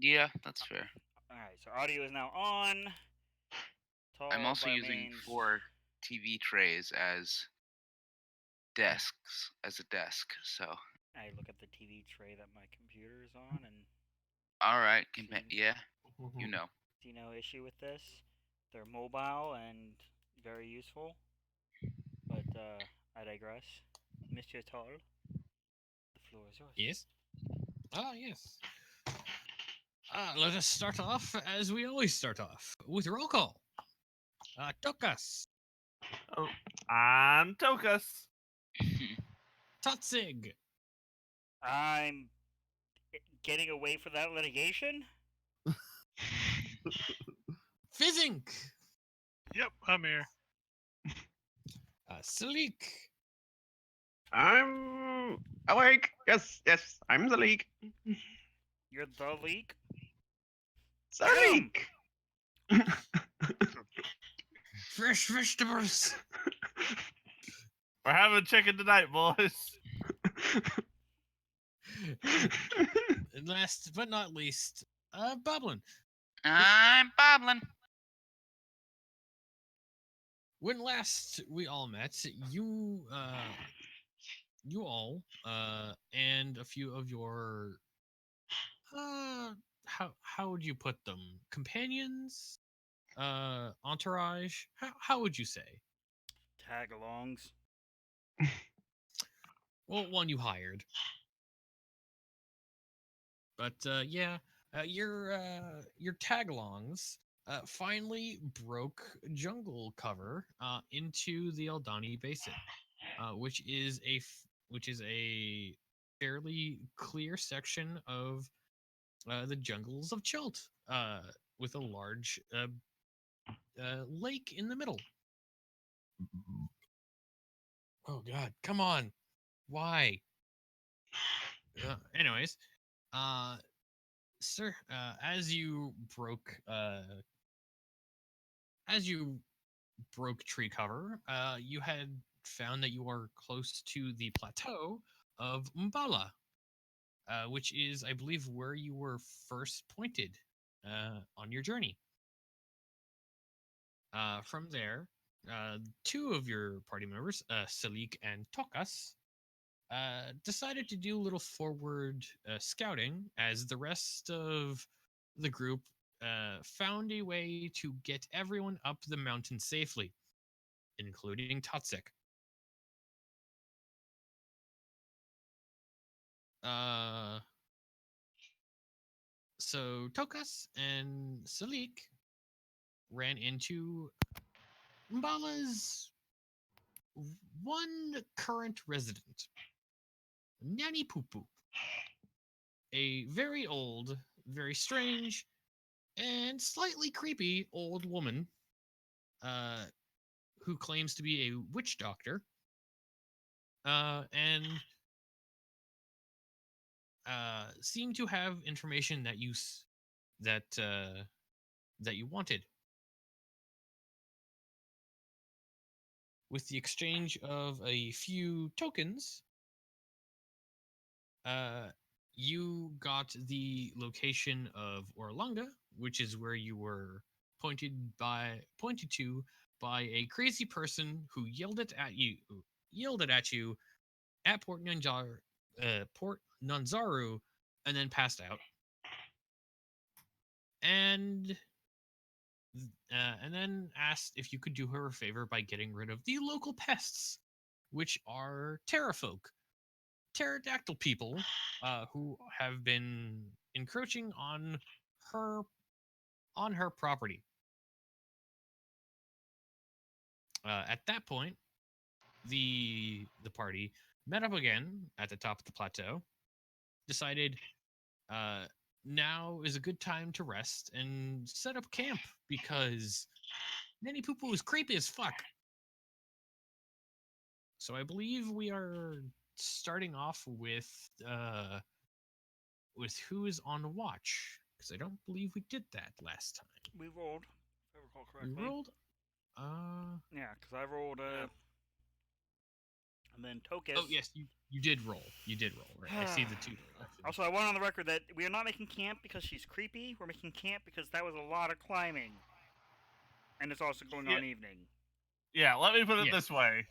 Yeah, that's fair. Alright, so audio is now on. I'm Tall also by using means. 4 TV trays as desks, as a desk, so... I look at the TV tray that my computer is on and Alright, see yeah, you know. see no issue with this. They're mobile and very useful. But I digress. Monsieur Tall, the floor is yours. Yes. Ah, yes. Let us start off as we always start off with roll call. Tokas, Oh, I'm Tokus. Tatsig, I'm getting away from that litigation? Fizzink, Yep, I'm here. Salik, I'm awake. Yes, I'm the leak. You're the leak? The leak. Fresh vegetables. We're having chicken tonight, boys. And last but not least, Boblin. I'm bobbling. When last we all met, you all and a few of your how would you put them, companions, entourage, how would you say? Tag-alongs. Well, one you hired, but your tagalongs finally broke jungle cover into the Eldani Basin, which is a fairly clear section of the jungles of Chult, with a large lake in the middle. Oh God, come on! Why? Anyways, sir, as you broke tree cover, you had found that you are close to the plateau of Mbala, which is, I believe, where you were first pointed on your journey. From there, two of your party members, Salik and Tokas, decided to do a little forward scouting as the rest of the group found a way to get everyone up the mountain safely, including Totsik. So Tokas and Salik ran into Mbala's one current resident, Nanny Poo, a very old, very strange, and slightly creepy old woman uh, who claims to be a witch doctor, and seemed to have information that that you wanted. With the exchange of a few tokens, you got the location of Orlanga, which is where you were pointed to by a crazy person who yelled it at you at Port Nanzaru, and then passed out. And then asked if you could do her a favor by getting rid of the local pests, which are terrafolk, pterodactyl people, who have been encroaching her on her property. At that point, the party met up again at the top of the plateau, decided now is a good time to rest and set up camp because Nanny Poo Poo is creepy as fuck. So I believe we are starting off with who is on watch, because I don't believe we did that last time. We rolled, if I recall correctly. We rolled. Yeah, because I rolled a And then Tokus. Oh yes, you did roll. You did roll. Right. I see the two directions. Also, I want on the record that we are not making camp because she's creepy. We're making camp because that was a lot of climbing, and it's also going Yeah. on evening. Yeah, let me put it Yeah. this way.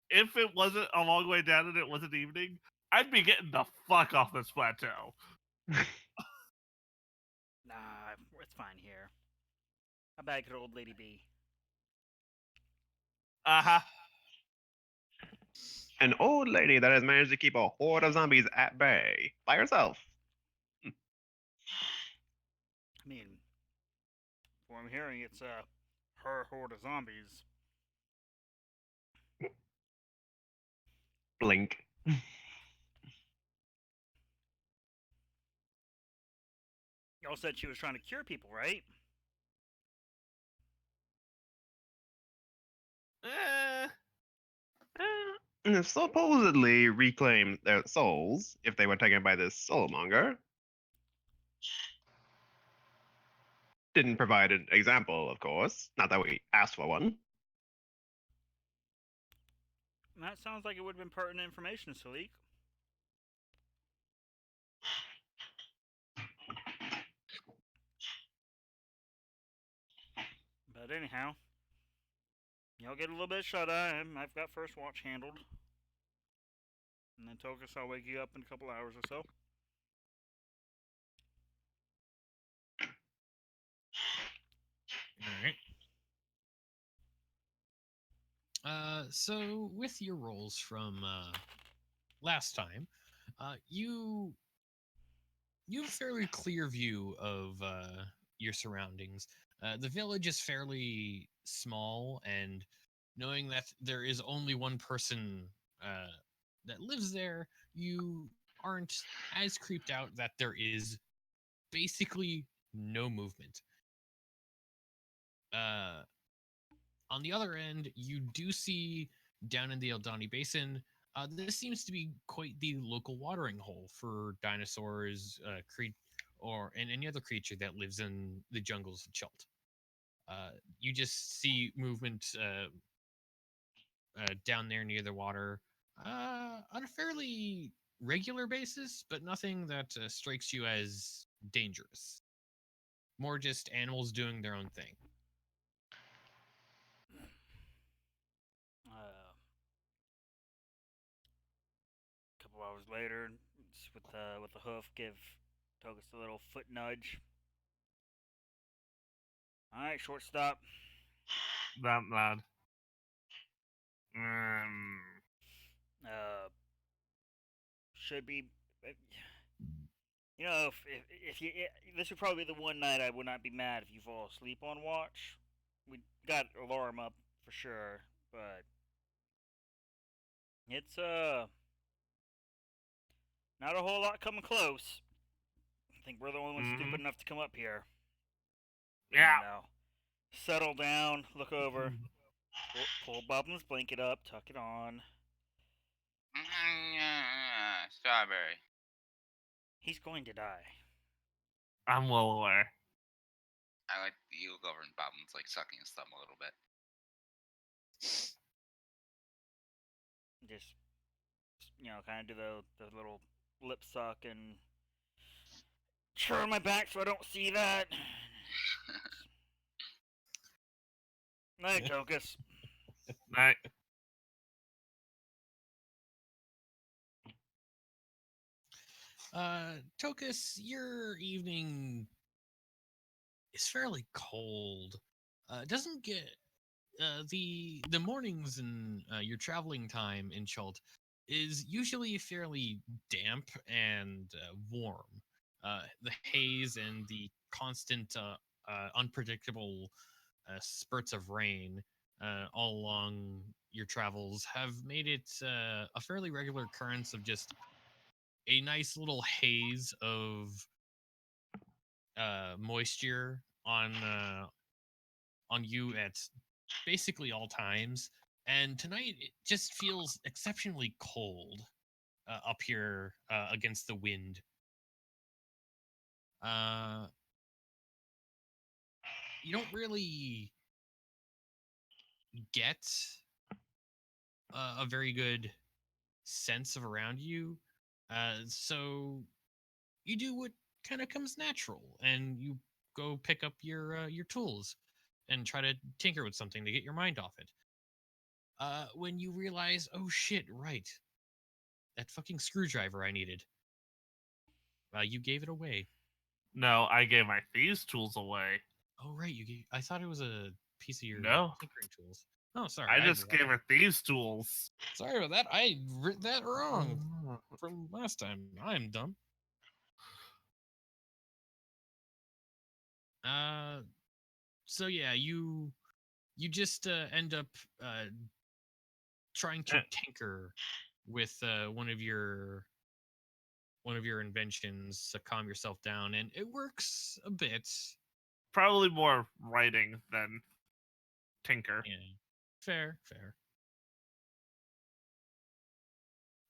If it wasn't a long way down and it wasn't evening, I'd be getting the fuck off this plateau. Nah, it's fine here. How bad could old lady be? Uh-huh. An old lady that has managed to keep a horde of zombies at bay by herself. I mean, from what I'm hearing, it's her horde of zombies. Blink. Y'all said she was trying to cure people, right? Eh, Supposedly reclaim their souls if they were taken by this soulmonger. Didn't provide an example, of course. Not that we asked for one. That sounds like it would have been pertinent information, Salik. But anyhow, y'all get a little bit shut eye. I've got first watch handled. And then Tokus, I'll wake you up in a couple hours or so. All right. So with your rolls from last time, you have a fairly clear view of your surroundings. The village is fairly small, and knowing that there is only one person that lives there, you aren't as creeped out that there is basically no movement. Uh, on the other end, you do see down in the Eldani Basin. This seems to be quite the local watering hole for dinosaurs, and any other creature that lives in the jungles of Chult. You just see movement down there near the water on a fairly regular basis, but nothing that strikes you as dangerous. More just animals doing their own thing. A couple hours later, just with the hoof, give Tokus a little foot nudge. All right, shortstop. that lad. Should be. You know, if you this would probably be the one night I would not be mad if you fall asleep on watch. We got alarm up for sure, but it's not a whole lot coming close. I think we're the only ones stupid enough to come up here. Yeah. You know, settle down, look over, pull Bubba's blanket up, tuck it on. Strawberry. He's going to die. I'm well aware. I like the look over and Boblin's like sucking his thumb a little bit. Just kind of do the little lip suck and turn my back so I don't see that. Night, Tokus. Night. Tokus, your evening is fairly cold. It doesn't get the mornings and your traveling time in Chult is usually fairly damp and warm. The haze and the constant unpredictable spurts of rain all along your travels have made it a fairly regular occurrence of just a nice little haze of moisture on you at basically all times. And tonight it just feels exceptionally cold up here against the wind. You don't really get a very good sense of around you. So you do what kind of comes natural, and you go pick up your tools and try to tinker with something to get your mind off it. When you realize, oh shit, right, that fucking screwdriver I needed. You gave it away. No, I gave my thieves tools away. Oh right, you gave. I thought it was a piece of your No. tinkering tools. Oh, sorry. I just gave her thieves tools. Sorry about that. I wrote that wrong Oh. from last time. I'm dumb. So yeah, you just end up trying to Eh. tinker with one of your inventions to calm yourself down, and it works a bit. Probably more writing than tinker. Yeah, fair.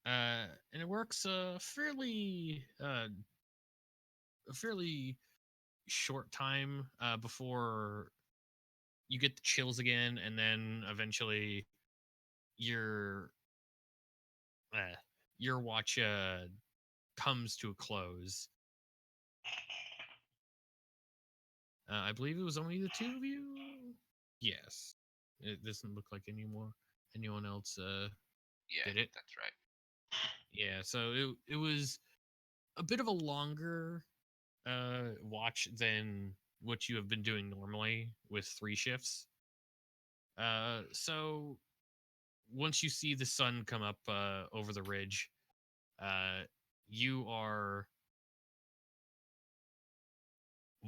And it works a fairly short time before you get the chills again, and then eventually your your watch comes to a close. I believe it was only the two of you. Yes, it doesn't look like anyone else Yeah, did it. that's right. Yeah, so it was a bit of a longer watch than what you have been doing normally with 3 shifts. So once you see the sun come up over the ridge, you are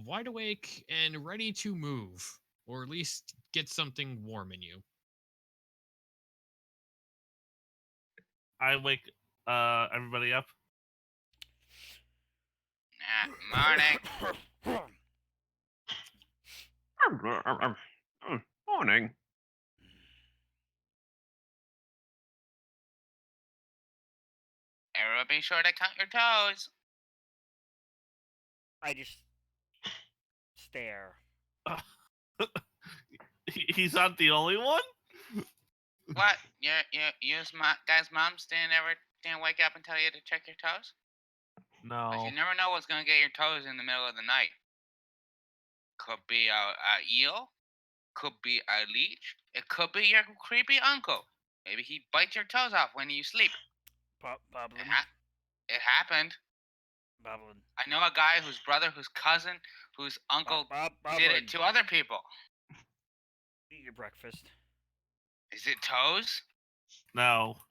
wide awake and ready to move, or at least get something warm in you. I wake everybody up. Morning. Morning. Everyone be sure to count your toes. I just stare. He's not the only one. What? You's guys' moms didn't wake up and tell you to check your toes? 'Cause No. you never know what's gonna get your toes in the middle of the night. Could be a eel. Could be a leech. It could be your creepy uncle. Maybe he bites your toes off when you sleep. Boblin. It happened. Boblin. I know a guy whose brother, whose cousin, whose uncle did Boblin. it to other people. Eat your breakfast. Is it toes? No.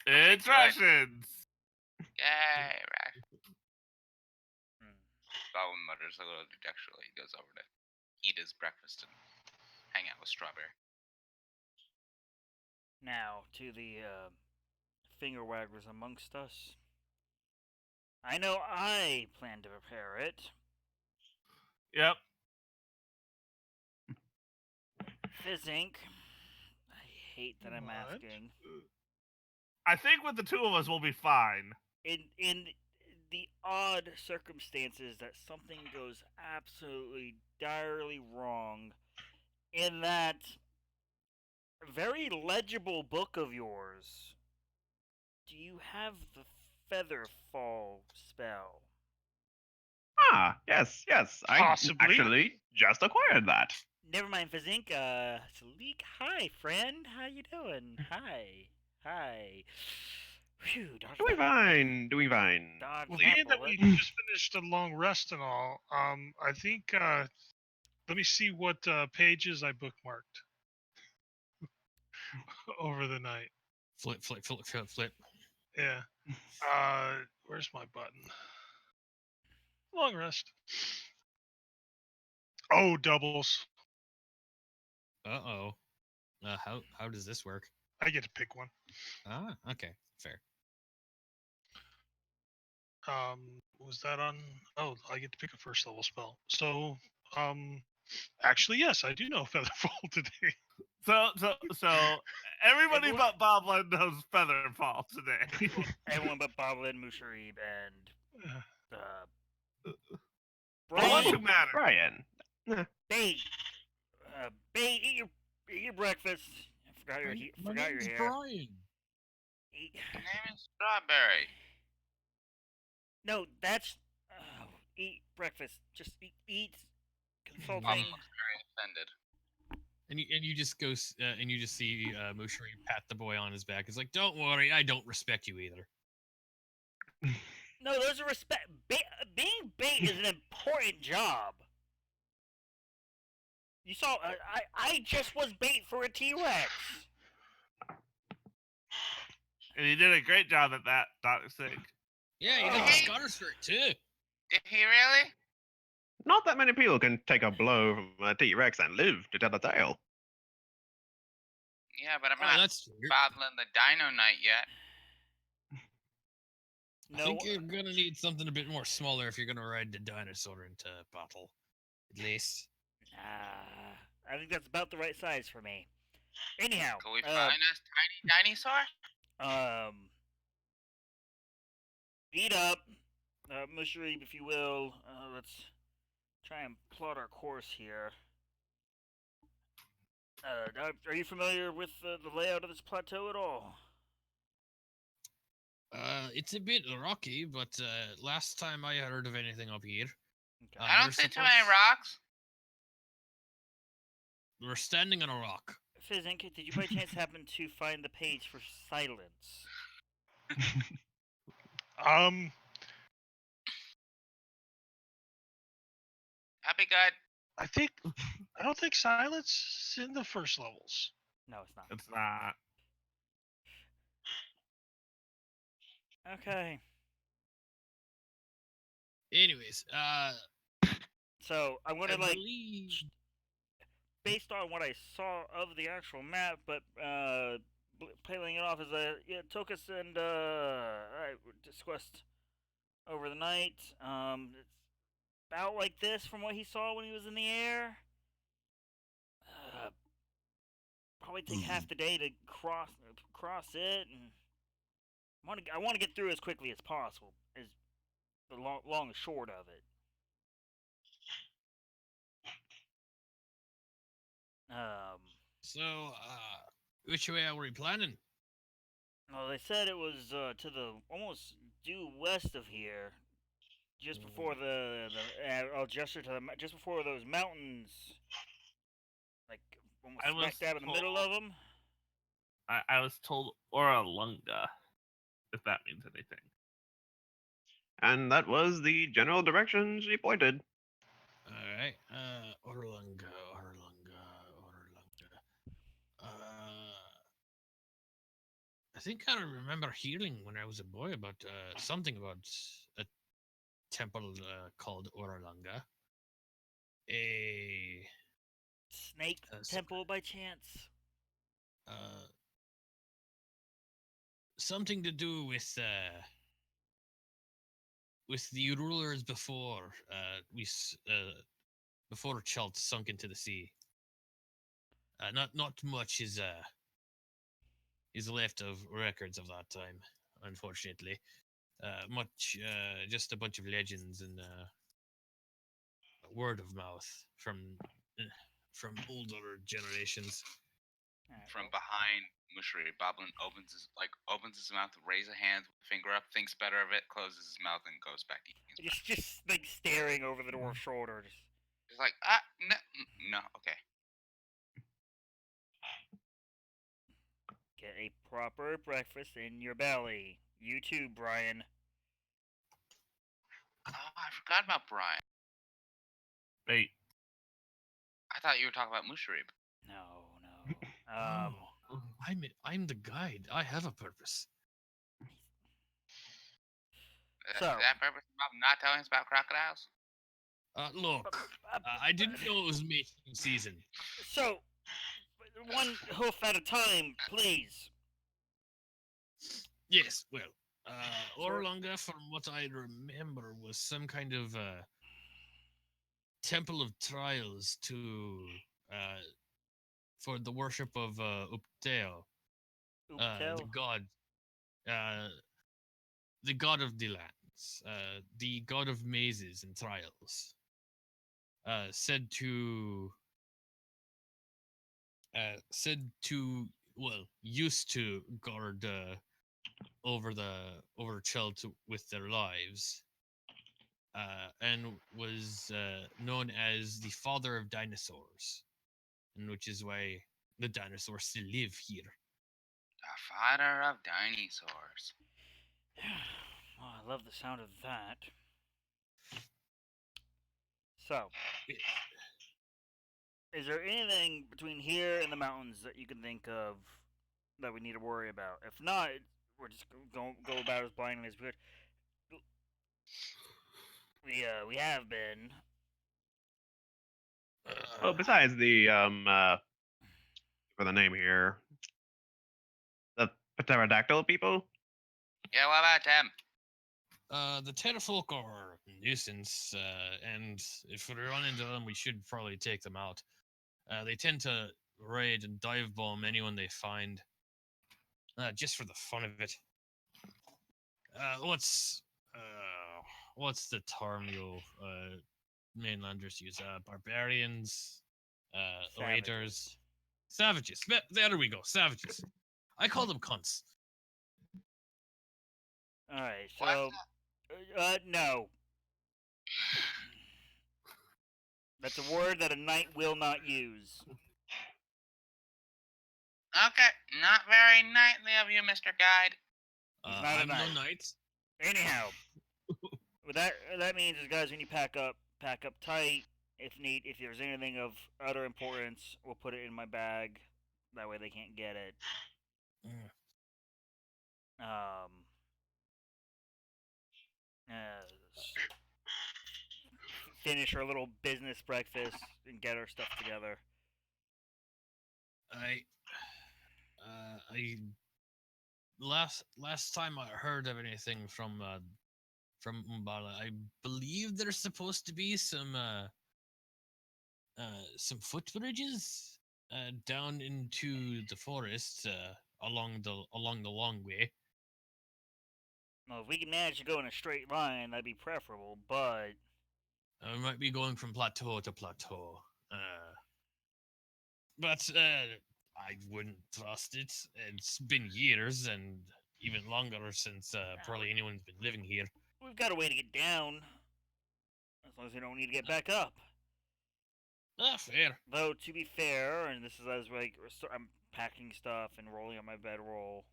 Okay, It's good. rations. Yay, right. Hmm. Bowen mutters a little dejectedly. He goes over to eat his breakfast and hang out with Strawberry. Now, to the finger waggers amongst us. I know I plan to prepare it. Yep. Fizzink. I hate that I'm What? asking. I think with the two of us, we'll be fine. In the odd circumstances that something goes absolutely direly wrong in that very legible book of yours, do you have the feather fall spell? Ah, yes. I Possibly. actually just acquired that. Never mind, Fizzink. Salik, hi, friend. How you doing? Hi. Phew, dodged Doing that- fine. Doing fine. dodged Well, that being that we bullet. just finished a long rest and all, I think let me see what pages I bookmarked over the night. Flip. Yeah. Where's my button? Long rest. Oh, doubles. Uh-oh. How does this work? I get to pick one. Ah, okay, fair. Was that on? Oh, I get to pick a first level spell. So, actually, yes, I do know Featherfall today. So everybody Everyone- but Boblin knows Featherfall today. Everyone but Boblin, Musharib, and The ones who Brian. matter. Brian. Bait. Bait, eat your breakfast. My forgot your name's hair. Brian. Eat. My name is Strawberry. No, that's eat breakfast. Just eat Bob consulting. looks very offended. And you just go and you just see Moshiri pat the boy on his back. It's like, don't worry, I don't respect you either. No, there's a respect. Being bait is an important job. You saw, I just was bait for a T-Rex. And he did a great job at that, Dr. Sig. Yeah, you got the Hey. scars for it too. Did he really? Not that many people can take a blow from a T-Rex and live to tell the tale. Yeah, but I'm Oh, not that's true. bottling the Dino Knight yet. I No, think you're gonna need something a bit more smaller if you're gonna ride the dinosaur into battle, at least. I think that's about the right size for me. Anyhow, Can we find us tiny dinosaur? um, eat up, Mushroom, if you will. Let's try and plot our course here. Are you familiar with the layout of this plateau at all? It's a bit rocky, but last time I heard of anything up here, Okay. I don't there's see too supposed- many rocks. We're standing on a rock. Fizzink, did you by chance happen to find the page for silence? Happy good. I don't think silence is in the first levels. No, it's not. It's not. Okay. Anyways, So I'm I gonna believe based on what I saw of the actual map, but playing it off as a Tokus and I discussed over the night. It's about like this from what he saw when he was in the air. Probably take half the day to cross it, and I want to get through as quickly as possible. Is the long and short of it. so. Which way are we planning? Well, they said it was to the almost due west of here, just before I'll gesture to just before those mountains, like almost I was smack dab in the middle told- of them. I was told Oralunga, if that means anything. And that was the general direction she pointed. All right. Orlunga. I think I remember hearing when I was a boy about something about a temple called Orlunga. A Snake so- temple by chance? something to do with the rulers before before Chult sunk into the sea. Not much is left of records of that time, unfortunately. Much just a bunch of legends and word of mouth from older generations. Alright, From well, behind Mushri, Boblin opens his mouth, raise a hand, finger up, thinks better of it, closes his mouth, and goes back to eating his just like staring over the dwarf's shoulder. It's like, no, okay. Get a proper breakfast in your belly. You too, Brian. Oh, I forgot about Brian. Bait. I thought you were talking about Mushrib. No. I'm the guide. I have a purpose. So- Is that purpose about not telling us about crocodiles? Look, I didn't know it was mating season. So, one hoof at a time, please. Yes, well, Orlunga, from what I remember, was some kind of temple of trials to for the worship of Upteo, the god, the god of the lands, the god of mazes and trials. Said to well, used to guard over Chelt with their lives, and was known as the father of dinosaurs, and which is why the dinosaurs still live here. The father of dinosaurs. Oh, I love the sound of that. So, Yes. is there anything between here and the mountains that you can think of that we need to worry about? If not, we're just go about as blindly as we could. We have been. Well, besides the for the name here, the pterodactyl people. Yeah, what about them? The Terrafolk are a nuisance, and if we run into them, we should probably take them out. They tend to raid and dive bomb anyone they find, just for the fun of it. Uh, what's what's the term you mainlanders use? Barbarians, raiders, savages. There we go, savages. I call them cunts. All right. What? So, no. That's a word that a knight will not use. Okay, not very knightly of you, Mr. Guide. He's not a I'm no knight. knight. Anyhow, what that means is, guys, when you pack up tight. If there's anything of utter importance, we'll put it in my bag. That way they can't get it. Mm. Uh, finish our little business breakfast and get our stuff together. I last time I heard of anything from Umbala, I believe there's supposed to be some footbridges down into the forest along the long way. Well, if we can manage to go in a straight line, that'd be preferable. But We might be going from plateau to plateau. But I wouldn't trust it. It's been years and even longer since probably anyone's been living here. we've got a way to get down, as long as we don't need to get back up. Fair. Though, to be fair, and this is as like I'm packing stuff and rolling on my bedroll.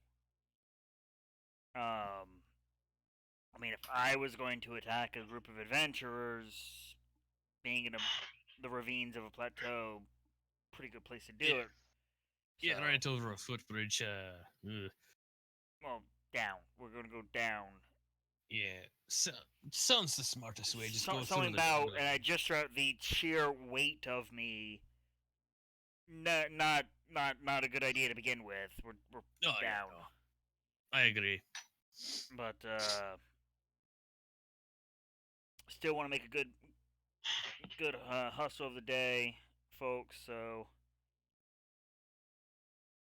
I mean, if I was going to attack a group of adventurers, being in the ravines of a plateau, pretty good place to do Yeah. it. Yeah, So, right over a footbridge. well, down. We're gonna go down. Yeah, sounds the smartest way. Just go Something through about, and I just throughout the sheer weight of me. Not a good idea to begin with. We're Oh, yeah, down. no. I agree. But still want to make a good hustle of the day, folks. So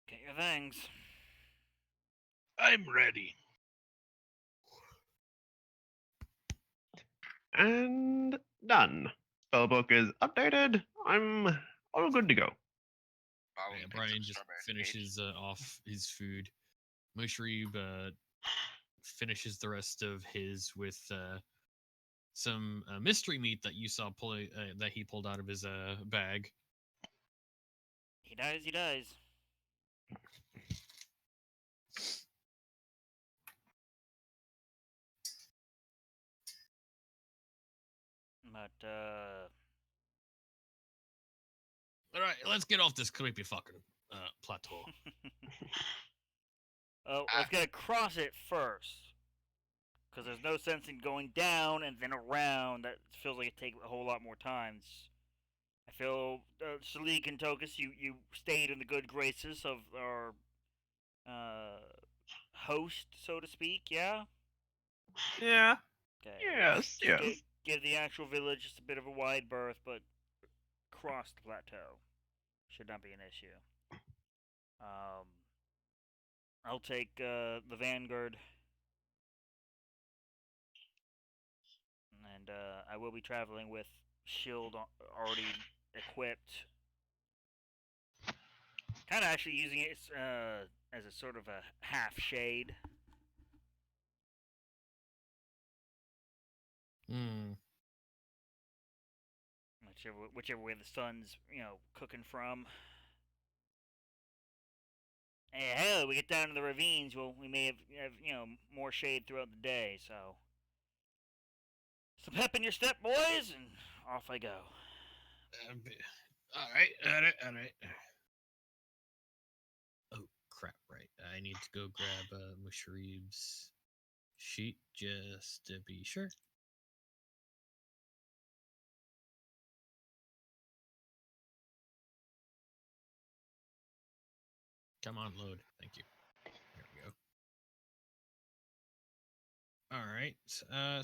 get your things. I'm ready. And done. Spellbook is updated. I'm all good to go. Probably Yeah, picked Brian up just strawberry finishes off his food. Mushrib finishes the rest of his with some mystery meat that you saw that he pulled out of his bag. He dies. He dies. But All right, let's get off this creepy fucking plateau. oh, let's get across it first. Because there's no sense in going down and then around. That feels like it takes a whole lot more time. I feel, Shalik and Tokus, you stayed in the good graces of our uh, host, so to speak, yeah? Yeah. Okay. Yes, Just yes. give the actual village just a bit of a wide berth, but cross the plateau. Should not be an issue. I'll take the Vanguard. And I will be traveling with shield already equipped. Kind of actually using it as a sort of a half shade. Hmm. Whichever way the sun's cooking from. And hell, we get down to the ravines. Well, we may have more shade throughout the day. So some pep in your step, boys, and off I go. All right, all right. Oh crap! Right, I need to go grab Mushrib's sheet just to be sure. Come on, load. Thank you. There we go. All right.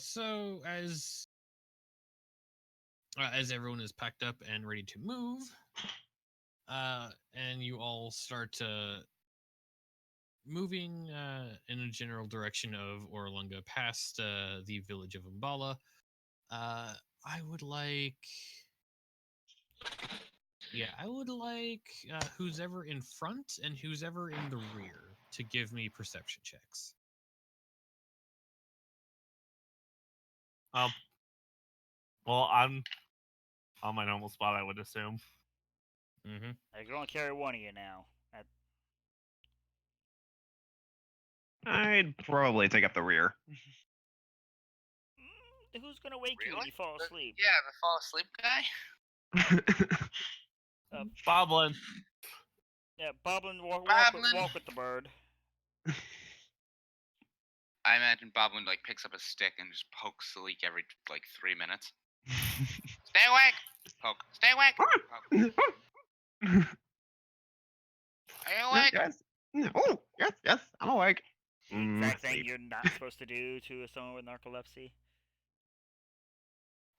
So as everyone is packed up and ready to move, and you all start moving in a general direction of Orlunga past the village of Umbala, I would like. Yeah, I would like who's ever in front and who's ever in the rear to give me perception checks. Well, I'm on my normal spot, I would assume. Mm-hmm. I can only carry one of you now. I'd probably take up the rear. Who's gonna wake you when Really? you fall asleep? Yeah, the fall asleep guy. Boblin. Yeah, Boblin, Boblin. walk with the bird. I imagine Boblin like picks up a stick and just pokes the leak every like 3 minutes. Stay awake. Poke. Stay awake. Poke. Are you awake? Yes. Oh, yes, yes. I'm awake. The exact thing Sleep. you're not supposed to do to someone with narcolepsy.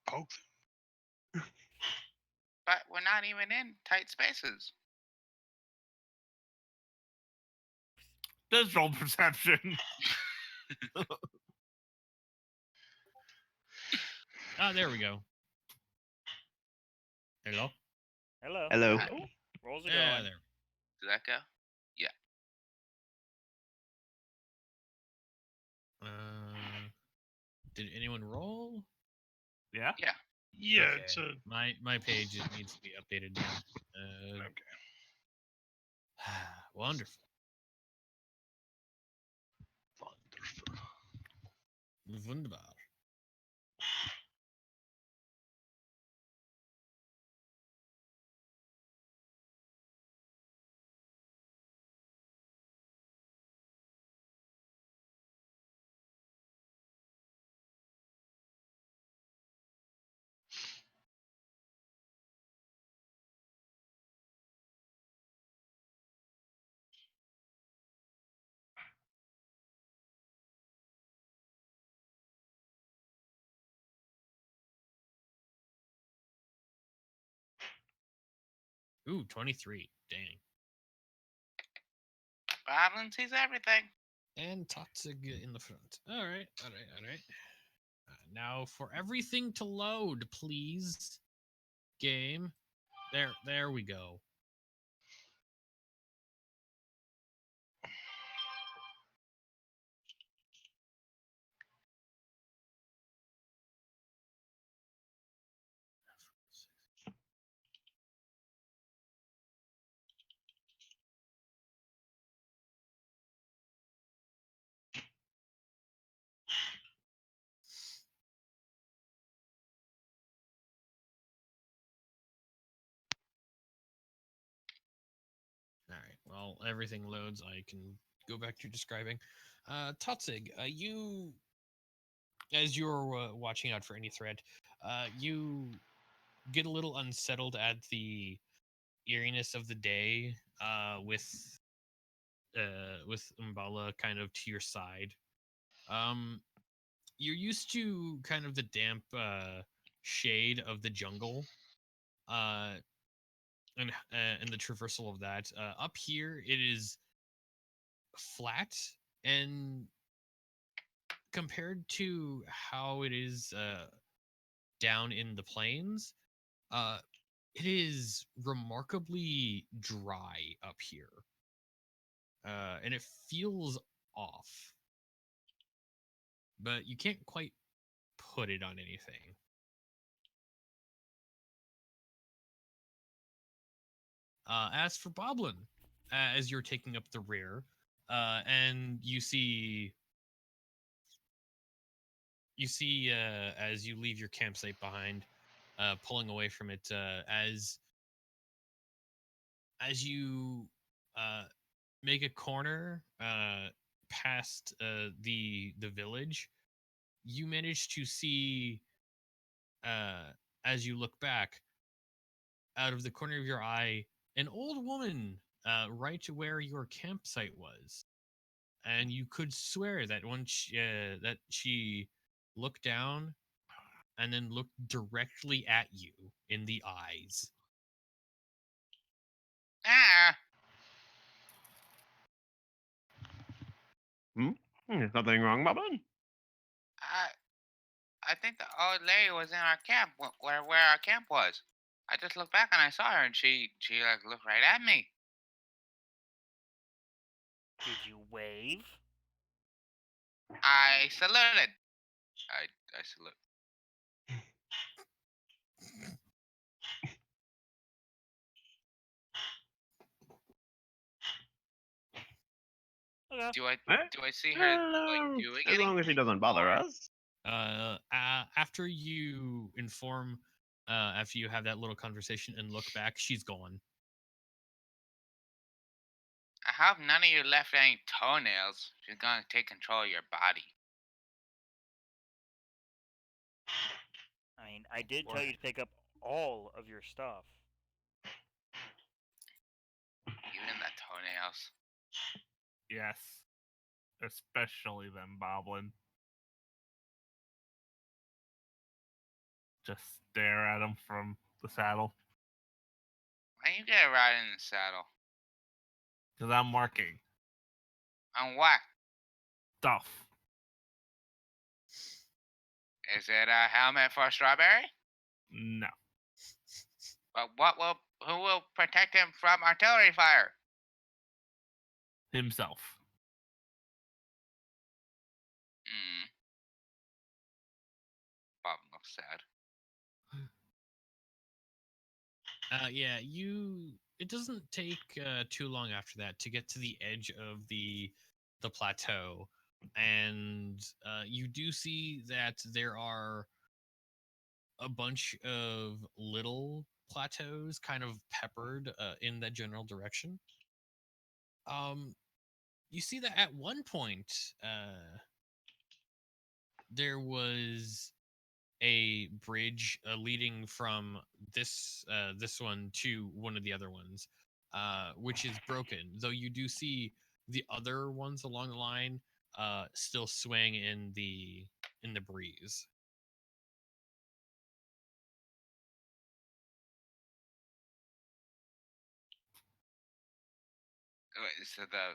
Poke them. But we're not even in tight spaces. Visual perception. Ah, there we go. Hello. Hello. Hello. Rolls are Yeah, going. there. Did that go? Did anyone roll? Yeah. Yeah. Yeah, Okay. it's a My page needs to be updated now. okay. Wonderful. Wonderful. Wunderbar. Ooh, 23. Dang. Boblin sees everything. And Totzig in the front. All right, all right, all right. Now for everything to load, please. Game. There we go. All right. Well, everything loads. I can go back to describing. Totzig, you, as you're watching out for any threat, you get a little unsettled at the eeriness of the day, with Umbala kind of to your side. You're used to kind of the damp shade of the jungle, uh, and the traversal of that. Up here, it is flat, and compared to how it is down in the plains, uh, it is remarkably dry up here, and it feels off, but you can't quite put it on anything. As for Boblin, as you're taking up the rear, and you see as you leave your campsite behind, pulling away from it, as you make a corner past the village, you manage to see, as you look back out of the corner of your eye, an old woman right where your campsite was, and you could swear that that she looked down and then looked directly at you in the eyes. Ah, There's nothing wrong, Boblin. I I think the old lady was in our camp, where our camp was. I just looked back and I saw her, and she like looked right at me. Did you wave? I saluted. I salute. Okay. Do I Eh? do I see her like doing As long as he anything? doesn't bother Or us. After you inform, after you have that little conversation and look back, she's gone. I hope none of you left any toenails. She's gonna take control of your body. I mean, I did tell What? you to pick up all of your stuff. Even the toenails. Yes. Especially them, Boblin. Just stare at him from the saddle. Why you get a ride in the saddle? Because I'm marking On what? stuff. Is it a helmet for Strawberry? No. But who will protect him from artillery fire? Himself. Hmm. Bob looks sad. Yeah, it doesn't take too long after that to get to the edge of the plateau, and you do see that there are a bunch of little plateaus kind of peppered in that general direction. Um, you see that at one point, there was a bridge leading from this one to one of the other ones, which is broken. Though you do see the other ones along the line still swaying in the breeze. Wait, so the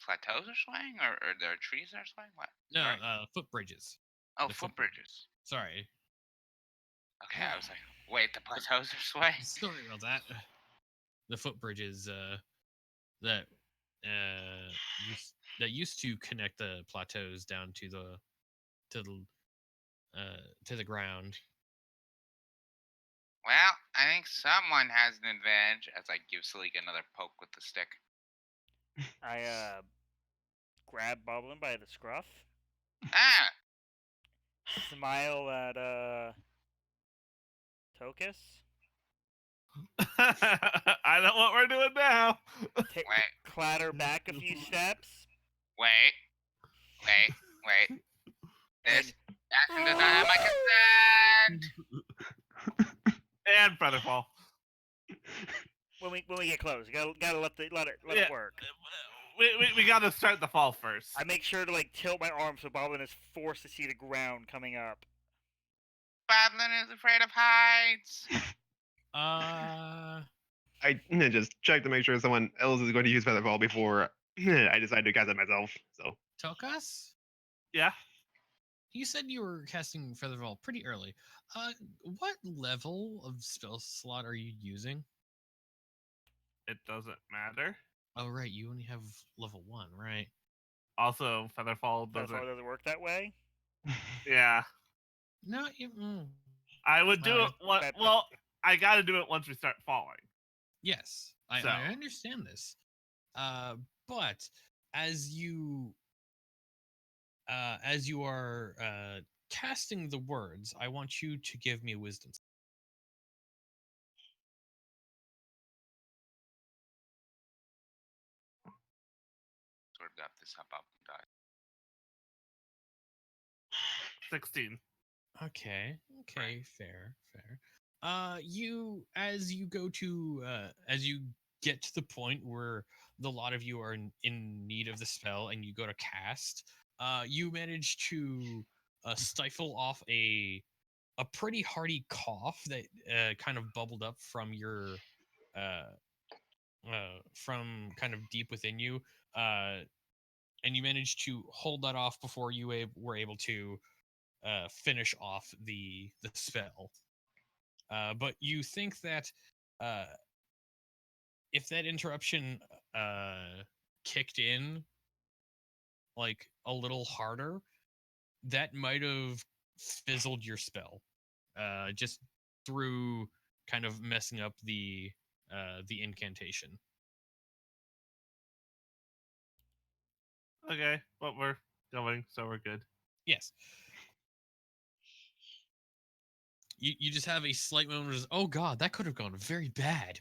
plateaus are swaying, or the trees are swaying? What? No, Sorry. footbridges. Oh, The footbridges. Sorry, Okay, I was like, wait, the plateaus are swaying. sorry about that. The footbridges that used to connect the plateaus down to the to the ground. Well, I think someone has an advantage. As I give Salik another poke with the stick. I grab Boblin by the scruff, Ah, smile at Tokus, I know what we're doing now. wait, clatter back a few steps, wait, wait. and This action does not have my consent. And Featherfall. when we get close, you gotta let Yeah. it work. We gotta start the fall first. I make sure to like tilt my arm so Boblin is forced to see the ground coming up. Boblin is afraid of heights. I just check to make sure someone else is going to use Featherfall before I decide to cast it myself. So Tokas? Yeah. you said you were casting Featherfall pretty early. What level of spell slot are you using? It doesn't matter. Oh, right, you only have level 1, right? Also, Featherfall That's doesn't. why it doesn't work that way. Yeah, No, you. I would do Uh, it. What? That- Well, I got to do it once we start falling. yes, So. I understand this. But as you are casting the words, I want you to give me a wisdom. Sort of got this up and die. 16. Okay, fair. You as you go to as you get to the point where the lot of you are in need of the spell and you go to cast, you manage to stifle off a pretty hearty cough that kind of bubbled up uh, from kind of deep within you, uh, and you managed to hold that off before you were able to finish off the spell. But you think that uh, if that interruption kicked in like a little harder, that might have fizzled your spell, just through kind of messing up the incantation. Okay, but we're going, so we're good. Yes. You just have a slight moment of, oh god, that could have gone very bad.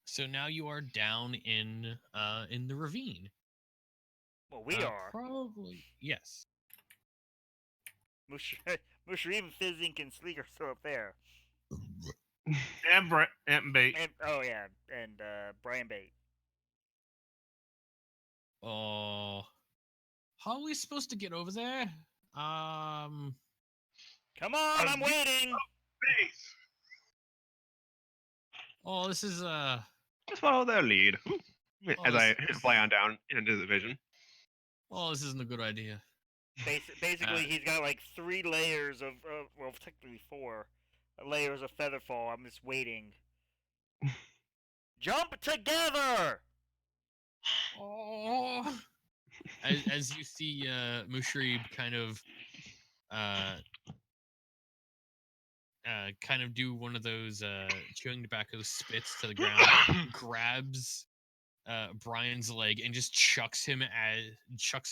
So now you are down in the ravine. Well, we are. Probably yes. Mushroom, Fizzink, and Sleek are still up there. And bait. And oh yeah, and Brian Bate. Oh, how are we supposed to get over there? Come on, I'm waiting. Base. Oh, this is Just follow their lead. Oh, As I this- fly on down into the vision. oh, this isn't a good idea. Basically, he's got like 3 layers of, well, technically 4 layers of Featherfall. I'm just waiting. Jump together! Oh, as you see, Mushrib uh, kind of do one of those chewing tobacco spits to the ground, grabs Brian's leg and just chucks him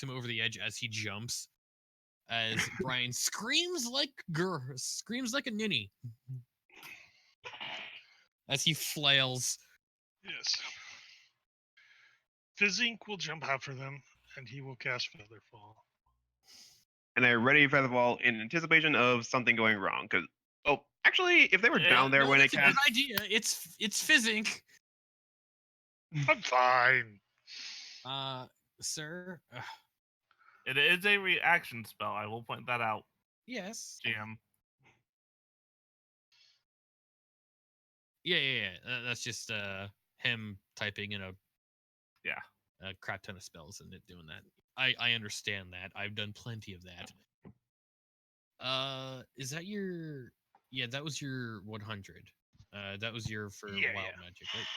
over the edge as he jumps. As Brian screams like a ninny as he flails. Yes. Fizzink will jump after them, and he will cast Featherfall. And I ready Featherfall in anticipation of something going wrong. Because, oh, actually, if they were down there No, when that's it a good cast, idea. It's Fizzink. I'm fine. Sir. It is a reaction spell. I will point that out, Yes. GM. Yeah. That's just him typing in a Yeah. crap ton of spells and it doing that. I understand that. I've done plenty of that. Is that your? Yeah, that was your 100. That was your for Yeah, wild yeah. magic, right?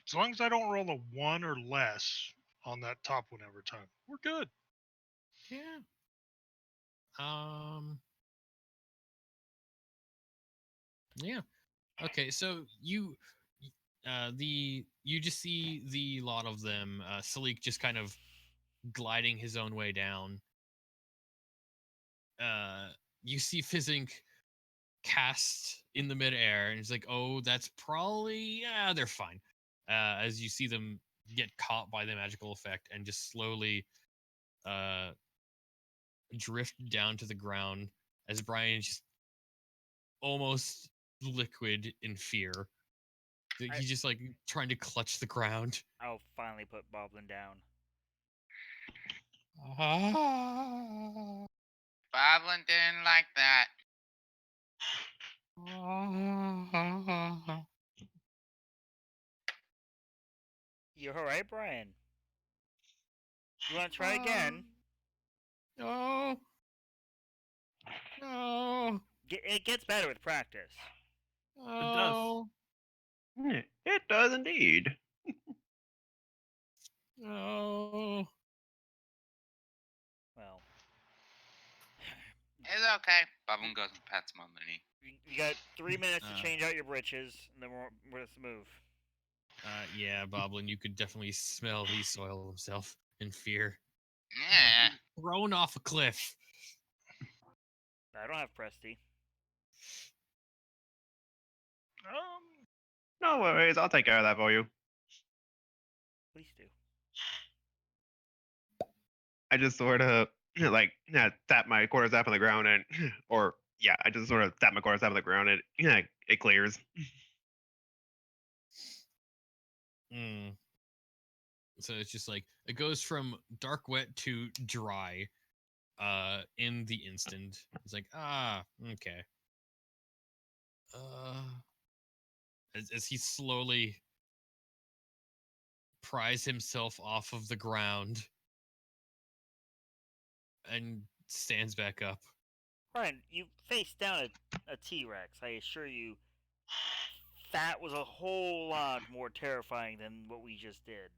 As long as I don't roll a 1 or less on that top one every time, we're good. Yeah. Yeah. Okay, so you you just see the lot of them, Salik just kind of gliding his own way down. You see Fizzink cast in the midair, and he's like, "Oh, that's probably they're fine." As you see them get caught by the magical effect and just slowly uh, drift down to the ground, as Brian just almost liquid in fear. He's just like trying to clutch the ground. I'll finally put Boblin down. Boblin didn't like that. You alright, Brian? You want to try again? No. No. It gets better with practice. No. It does indeed. No. Well, It's okay. Bubblegum goes and pats him on the knee. you got 3 minutes to Uh. change out your britches, and then let's move. Yeah, Boblin, you could definitely smell he soiled himself in fear. Yeah. Thrown off a cliff. I don't have Presty. No worries, I'll take care of that for you. Please do. I just sort of like tap my quarter staff on the ground and, or yeah, I just sort of tap my quarter staff on the ground and it clears. Mm. So it's just like it goes from dark wet to dry in the instant. It's like, okay. As he slowly pries himself off of the ground and stands back up. Brian, you faced down a T-Rex. I assure you, that was a whole lot more terrifying than what we just did.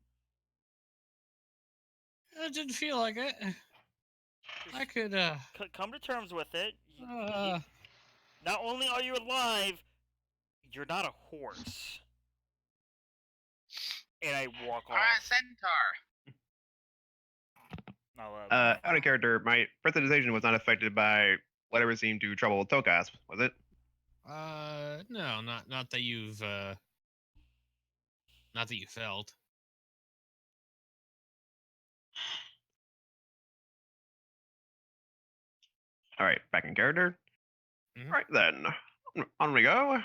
I didn't feel like it. I Just could, come to terms with it. uh, Not only are you alive, you're not a horse. And I walk Alright, off. Centaur. Out of character, my presentation was not affected by whatever seemed to trouble Tokas, was it? no, not that you've, not that you felt. All right, back in character. Mhm. All right then, on we go.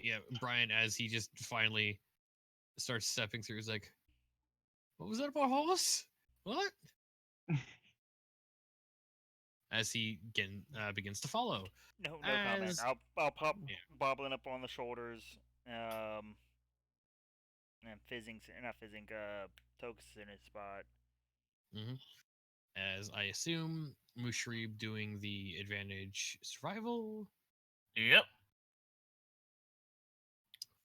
Yeah, Brian, as he just finally starts stepping through, is like, what was that about horse? What? As he begins to follow. No comment. As- I'll pop Yeah. bobbling up on the shoulders. And not fizzing. Tokus in his spot. Mm-hmm. As I assume, Mushrib doing the advantage survival. Yep.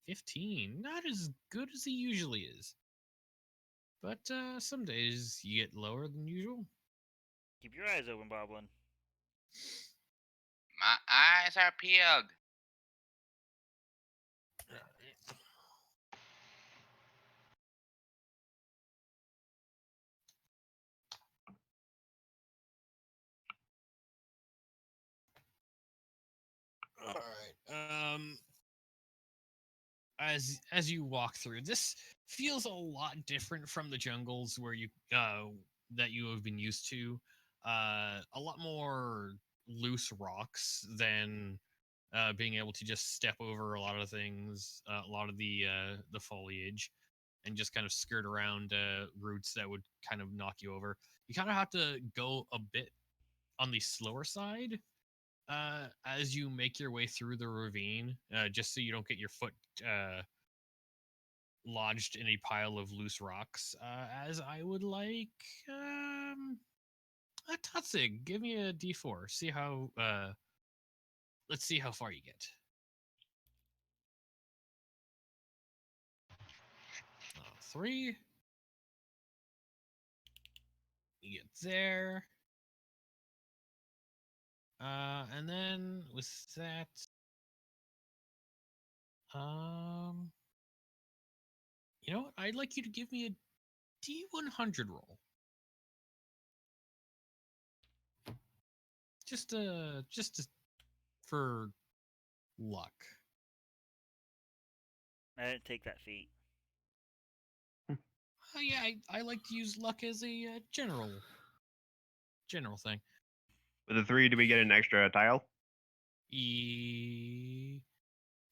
15. Not as good as he usually is. But some days you get lower than usual. Keep your eyes open, Boblin. My eyes are peeled. All right. As you walk through, this feels a lot different from the jungles where you that you have been used to. A lot more loose rocks than being able to just step over a lot of things, a lot of the foliage, and just kind of skirt around roots that would kind of knock you over. You kind of have to go a bit on the slower side as you make your way through the ravine, just so you don't get your foot lodged in a pile of loose rocks. As I would like a Tutzig, give me a D4. See how let's see how far you get. 3. You get there. And then with that, you know what? I'd like you to give me a D100 roll. Just for luck. I didn't take that feat. Yeah, I like to use luck as a general thing. With the 3, do we get an extra tile?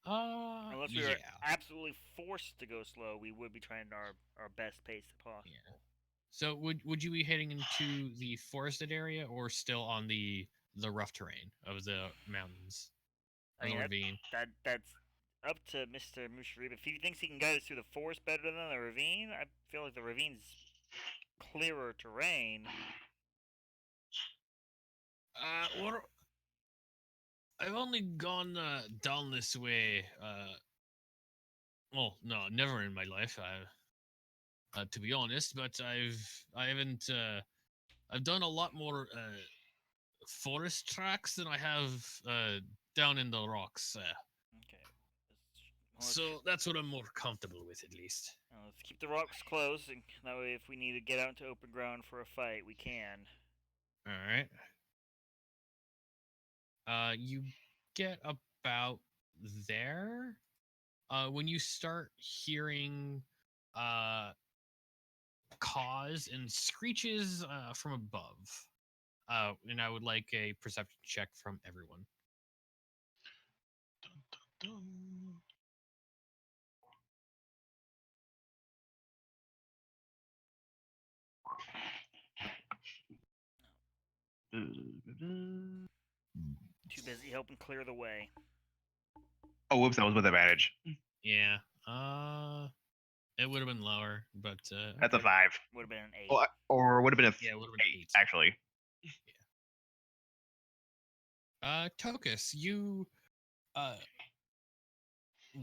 Unless we Yeah. were absolutely forced to go slow, we would be trying our best pace possible. Yeah. So would you be heading into the forested area or still on the rough terrain of the mountains? I mean, the ravine? that's up to Mr. Musharib. If he thinks he can guide us through the forest better than the ravine, I feel like the ravine's clearer terrain. Well, I've only gone down this way. Well, no, never in my life. To be honest, but I haven't. I've done a lot more forest tracks than I have down in the rocks. Okay. So that's what I'm more comfortable with, at least. Let's keep the rocks close, and that way, if we need to get out into open ground for a fight, we can. All right. You get about there. When you start hearing caws and screeches from above. And I would like a perception check from everyone. Dun, dun, dun. Too busy helping clear the way. Oh, whoops! That was with advantage. Yeah. It would have been lower, but That's a okay. 5. Would have been an 8. Well, or would have been a Yeah, it would have been 8, 8. actually. Tokus, you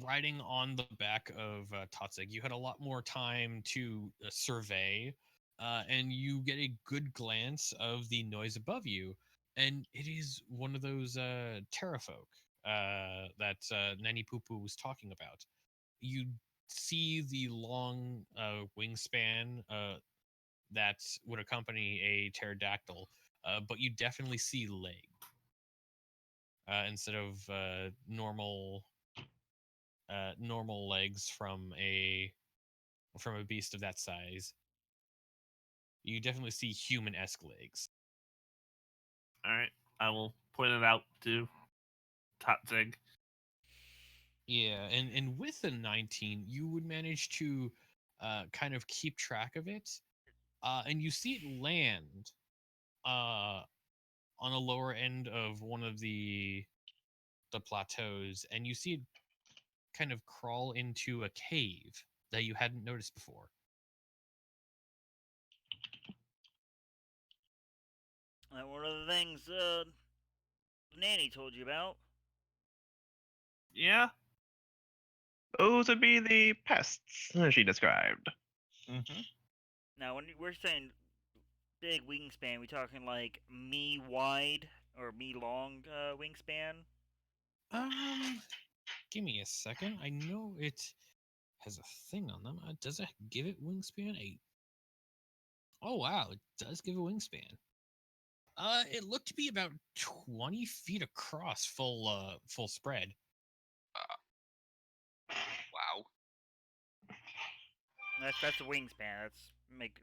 riding on the back of Totzig, you had a lot more time to survey, and you get a good glance of the noise above you, and it is one of those terrafolk that Nanny Poo Poo was talking about. You see the long wingspan that would accompany a pterodactyl, but you definitely see leg instead of normal legs from a beast of that size. You definitely see human-esque legs. All right, I will point it out to Tatzig. Yeah, and with a 19, you would manage to kind of keep track of it, and you see it land on the lower end of one of the plateaus, and you see it kind of crawl into a cave that you hadn't noticed before. One of the things Nanny told you about. Yeah. Those would be the pests she described. Mm-hmm. Now, when we're saying big wingspan, we talking like me wide or me long wingspan? Give me a second. I know it has a thing on them. Does it give it wingspan? Oh wow, it does give a wingspan. It looked to be about 20 feet across, full spread. Wow. That's a wingspan. That's make.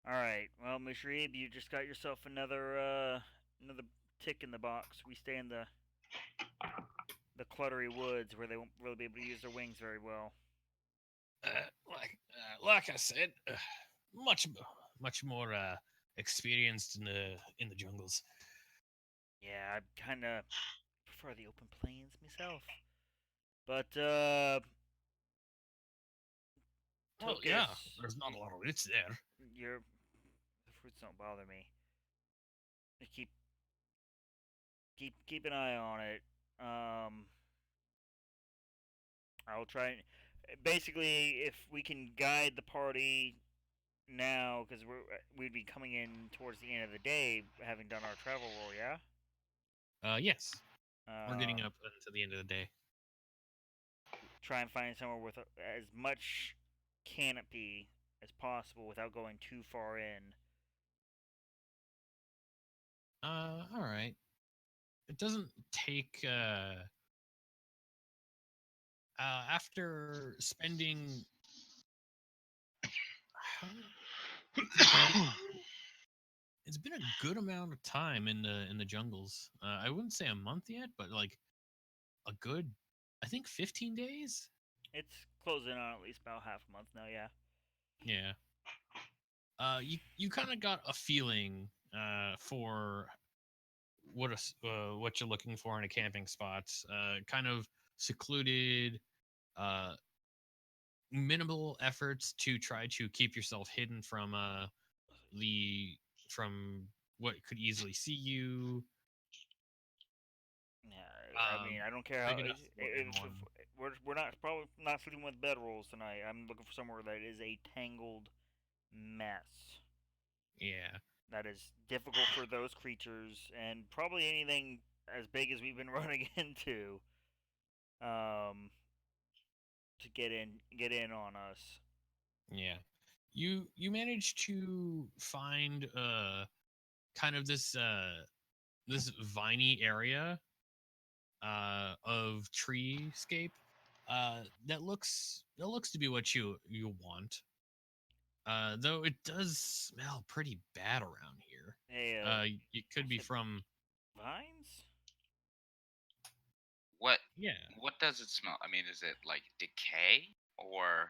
All right. Well, Mushrib, you just got yourself another tick in the box. We stay in the cluttery woods where they won't really be able to use their wings very well. Like I said, much more experienced in the jungles. Yeah, I kind of prefer the open plains myself. But Well, Tokus, yeah, there's not a lot of roots there. the fruits don't bother me. Just keep an eye on it. I'll try. Basically, if we can guide the party now, because we'd be coming in towards the end of the day, having done our travel roll, yeah. Yes, we're getting Uh, up to the end of the day. try and find somewhere with as much canopy as possible without going too far in. All right. It doesn't take after spending it's been a good amount of time in the jungles. I wouldn't say a month yet, but like a good, I think 15 days. It's closing on at least about half a month now, yeah. Yeah. You kind of got a feeling for what you're looking for in a camping spot. Kind of secluded, uh, minimal efforts to try to keep yourself hidden the from what could easily see you. Yeah, I mean, I don't care how. Big enough for anyone. We're not probably not sleeping with bedrolls tonight. I'm looking for somewhere that is a tangled mess. Yeah. That is difficult for those creatures, and probably anything as big as we've been running into, um, to get in on us. Yeah. You manage to find kind of this viney area of treescape that looks to be what you want. Though it does smell pretty bad around here. Hey, It could be what's it? from Vines? What yeah. what does it smell? I mean, is it like decay or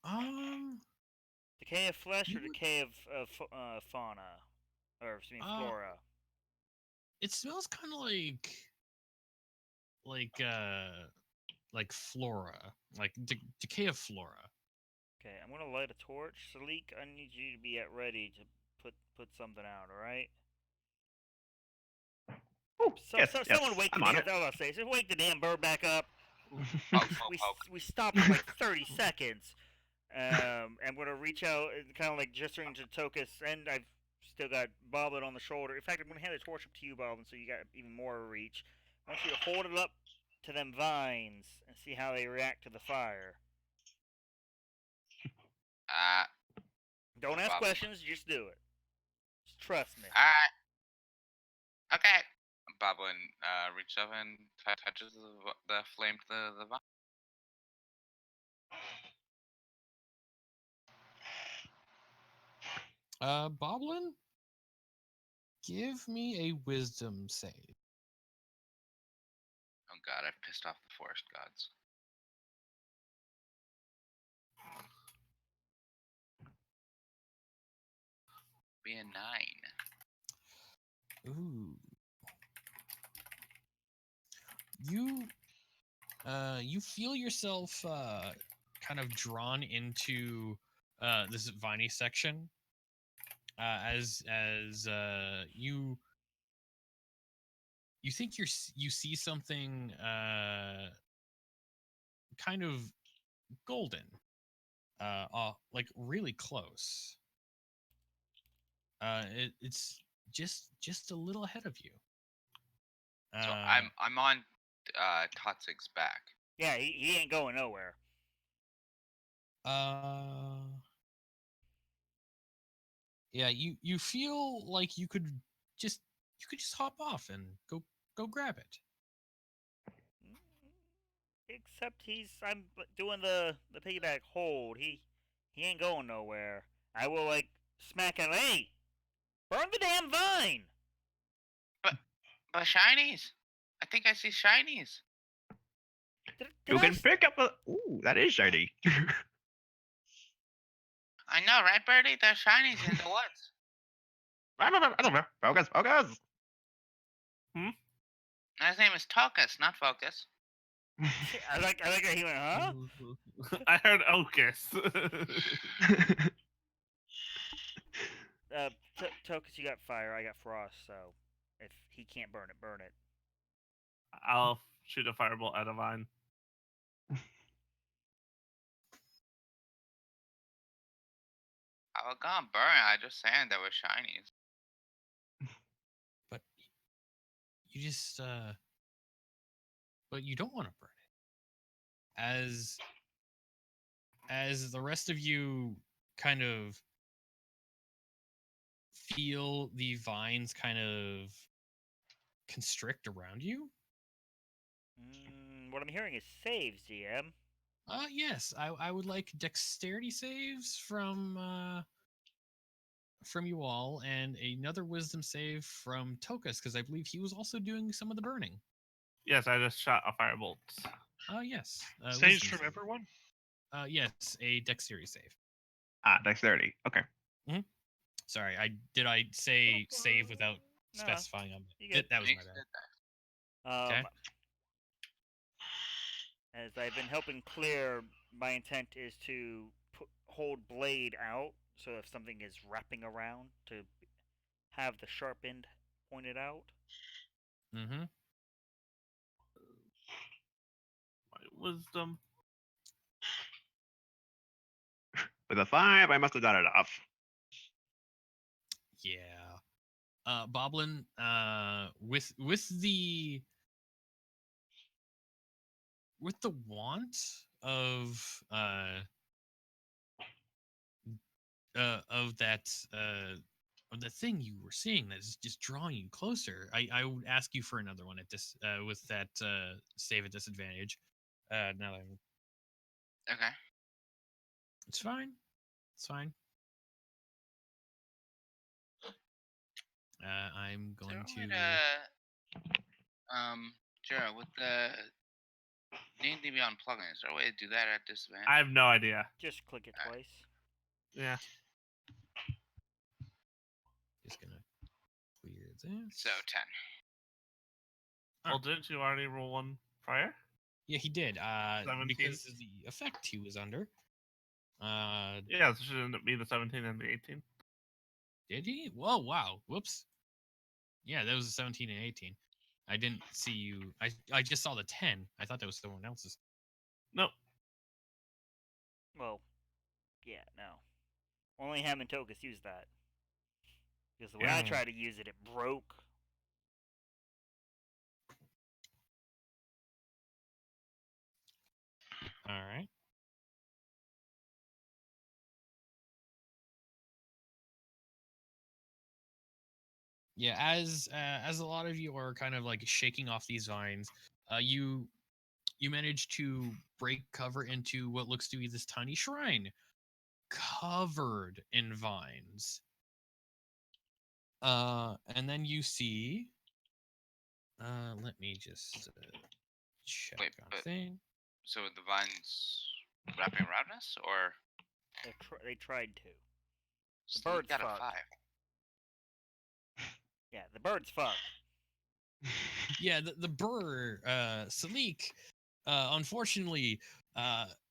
Um Decay of flesh or you would decay of fauna, or I mean uh flora? it smells kind of like uh like flora, like decay of flora. Okay, I'm gonna light a torch. Salik, I need you to be at ready to put something out. All right. Oh, yes, Someone yes. wake the I'm on damn. it. That's all I'll say. Just wake the damn bird back up. poke, poke, poke? We stopped for like 30 seconds. I'm gonna reach out, kind of like gesturing to Tokus, and I've still got Boblin on the shoulder. In fact, I'm gonna hand the torch up to you, Boblin, so you got even more reach. I want you to hold it up to them vines and see how they react to the fire. Uh, Don't ask Bob. questions, just do it. Just trust me. Okay. Boblin reaches up and touches the flame to the vine. Boblin, give me a wisdom save. Oh god, I've pissed off the forest gods. Be a 9. Ooh. You feel yourself kind of drawn into this viney section as you think you see something kind of golden, like really close. It's just a little ahead of you. So I'm on Totsig's back. Yeah, he ain't going nowhere. Uh, yeah, you feel like you could just hop off and go grab it. Except I'm doing the piggyback hold. He ain't going nowhere. I will like smack him. Hey, burn the damn vine. But shinies! I think I see shinies. Did You I? can pick up a. Ooh, that is shiny. I know, right, Birdie? There's shinies in the woods. I don't know. Focus, focus. And his name is Tokus, not Focus. I like how he went, huh? I heard Ocus. Tokus, you got fire. I got frost. So if he can't burn it, burn it. I'll shoot a fireball at a vine. I was gonna burn it. I just saying there were shinies. But you just but you don't want to burn it. As the rest of you kind of feel the vines kind of constrict around you. What I'm hearing is saves, GM. Yes, I would like dexterity saves from you all, and another wisdom save from Tokus, because I believe he was also doing some of the burning. Yes, I just shot a firebolt. Yes. Saves wisdom from save. everyone? Yes, a dexterity save. Dexterity. Okay. Sorry, I say save without No, specifying on you good. that was my Makes bad. it that. Okay. As I've been helping clear, my intent is to hold blade out, so if something is wrapping around, to have the sharp end pointed out. Mm-hmm. My wisdom. With a 5, I must have done it off. Yeah. Boblin, with the want of that of the thing you were seeing that's just drawing you closer, I would ask you for another one at this with that save at disadvantage. Now that Okay. it's fine. It's fine. I'm Is there going a way to. to Jared, with the D&D Beyond plugin, is there a way to do that at disadvantage? I have no idea. Just click it Alright. twice. Yeah. Just gonna clear this. So 10. Well, didn't you already roll one prior? Yeah, he did. 17? Because of the effect he was under. Yeah, so shouldn't it be the 17 and the 18? Did he? Whoa, wow. Whoops. Yeah, that was a 17 and 18. I didn't see you. I just saw the 10. I thought that was someone else's. Nope. Well, yeah, no. Only Ham and Tokus use that. Because when Yeah. I tried to use it, it broke. All right. Yeah, as a lot of you are kind of like shaking off these vines, you manage to break cover into what looks to be this tiny shrine covered in vines. And then you see let me just check Wait, on but thing. so the vines wrapping around us, or They tried to. still birds got a fucked. 5? Yeah, the bird's fucked. Yeah, the burr, Salik, unfortunately,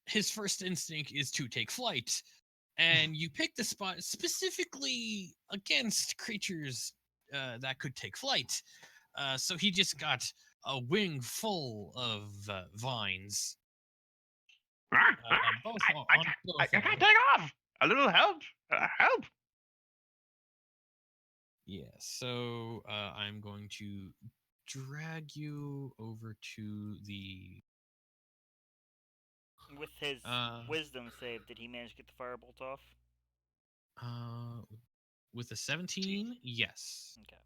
his first instinct is to take flight, and you pick the spot specifically against creatures that could take flight. So he just got a wing full of vines. Both on I both of can't them. take off. A little help. Help. Yeah, so I'm going to drag you over to the With his wisdom save, did he manage to get the firebolt off? with a 17, yes. Okay.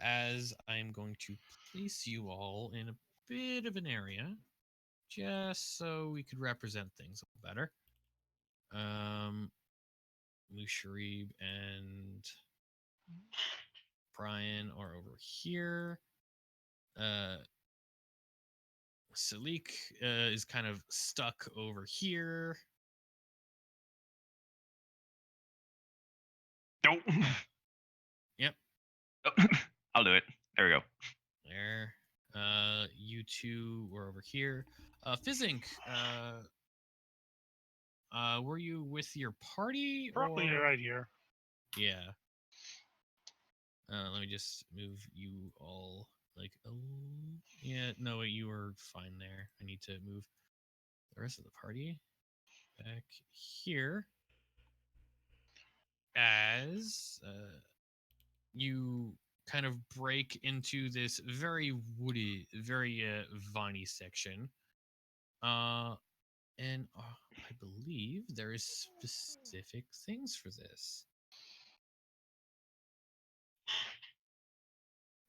As I'm going to place you all in a bit of an area, just so we could represent things a little better. Musharib and Brian are over here. Salik is kind of stuck over here. Don't. Yep. I'll do it. There we go. There. You two were over here. Fizzink, were you with your party Probably or? right here. Yeah. Let me just move you all like yeah, no, you were fine there. I need to move the rest of the party back here as you kind of break into this very woody, very viney section. And I believe there is specific things for this.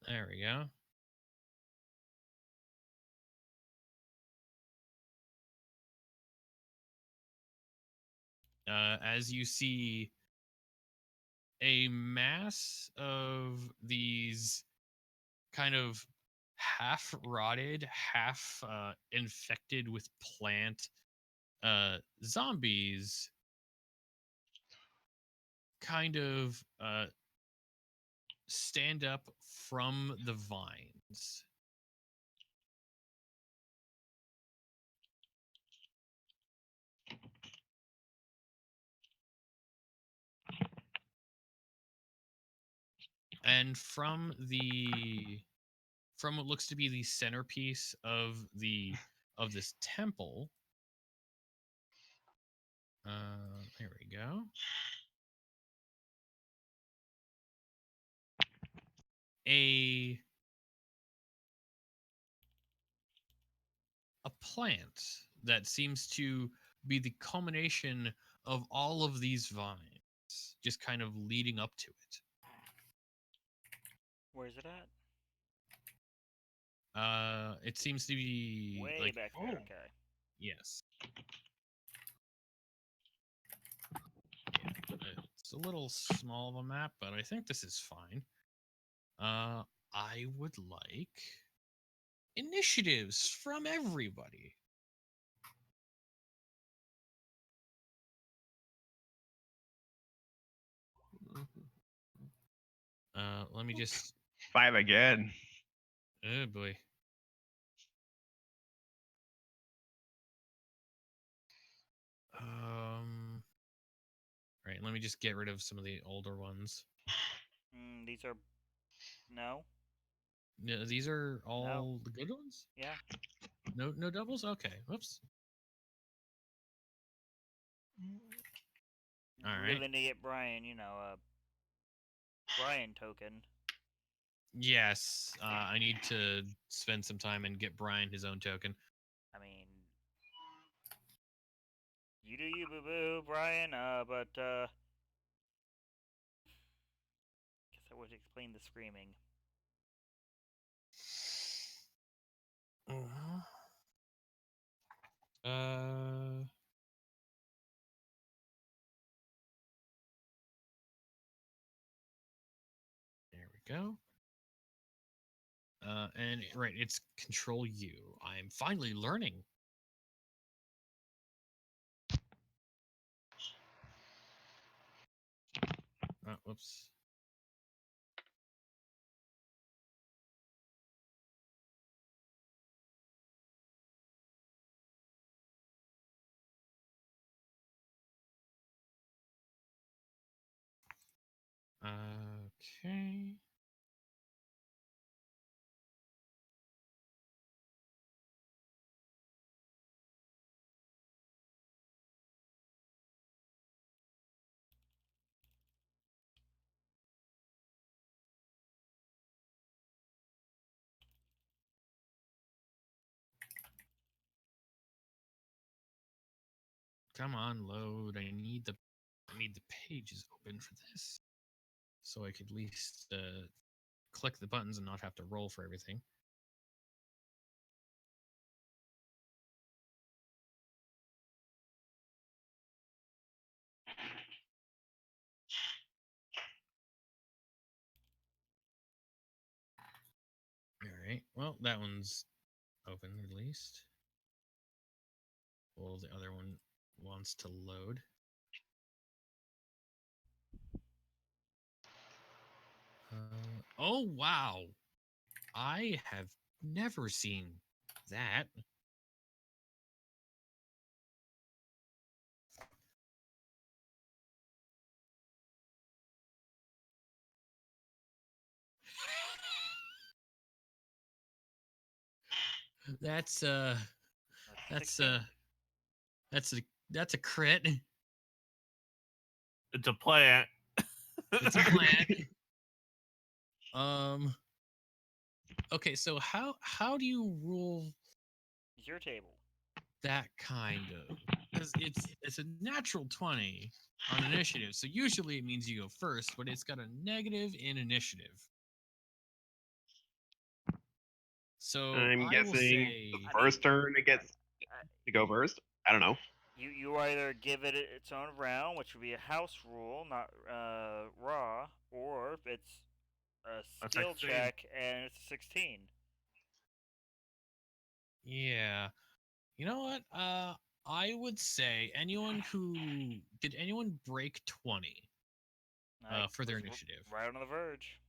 There we go. As you see a mass of these kind of half rotted, half infected with plant zombies kind of stand up from the vines. And from what looks to be the centerpiece of this temple, there we go. A plant that seems to be the culmination of all of these vines, just kind of leading up to it. Where's it at? It seems to be Way like, back there. Okay. yes. Yeah, it's a little small of a map, but I think this is fine. I would like initiatives from everybody. Let me just. 5 again. Oh boy. Right. Let me just get rid of some of the older ones. These are no. No, these are all No. the good ones. Yeah. No doubles. Okay. Whoops. All Really right. need to get Brian. A Brian token. Yes. I need to spend some time and get Brian his own token. I mean, you do you, boo boo, Brian. But guess I would explain the screaming. Uh. There we go. And right, it's control you. I'm finally learning. Whoops. Okay. Come on, load. I need the pages open for this, so I could at least click the buttons and not have to roll for everything. All right. Well, that one's open at least. Well, the other one wants to load. Oh wow! I have never seen that. That's that's 16. that's a that's a crit. It's a plant. It's a plant. Okay, so how do you rule It's your table. that kind of? Because it's a natural 20 on initiative, so usually it means you go first, but it's got a negative in initiative. So I'm I will guessing say, the first turn it gets to go first. I don't know. You either give it its own round, which would be a house rule, not raw, or it's a A skill 16. check and it's a 16. yeah. You know what? I would say did anyone break 20 I for their was initiative? right on the verge.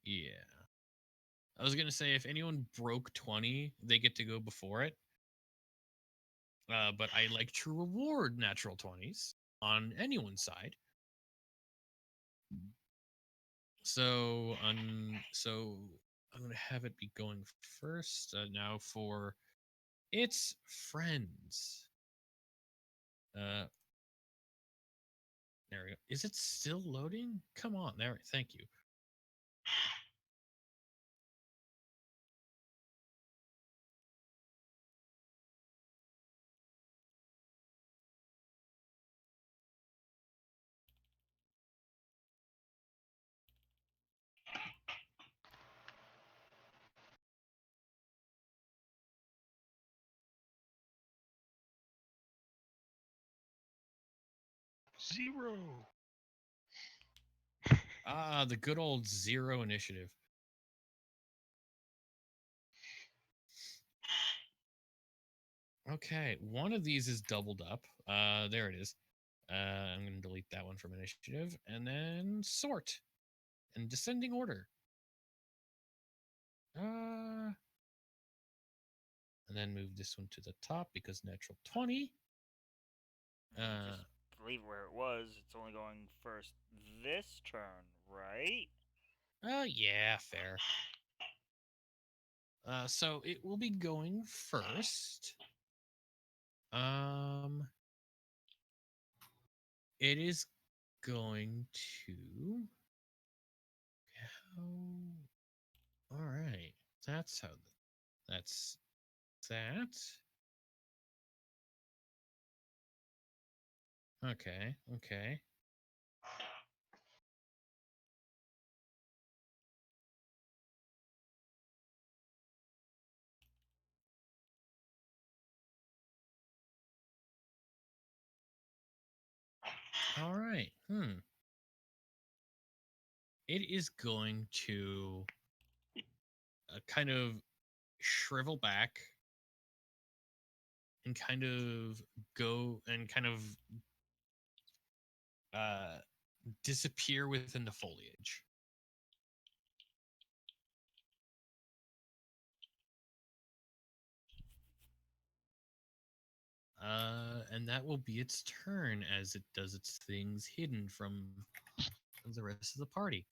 Yeah. I was gonna say if anyone broke 20, they get to go before it. But I like to reward natural 20s on anyone's side. So I'm gonna have it be going first now for its friends. Uh, there we go. Is it still loading? Come on, there. Thank you. Zero. Ah, the good old zero initiative. Okay, one of these is doubled up. There it is. I'm going to delete that one from initiative and then sort in descending order. And then move this one to the top because natural 20. Just leave it where it was. It's only going first this turn, right? Yeah, fair. So it will be going first. It is going to. All right. That's how. That's that. Okay. Okay. All right. It is going to kind of shrivel back and kind of go and kind of uh, disappear within the foliage. And that will be its turn as it does its things hidden from the rest of the party.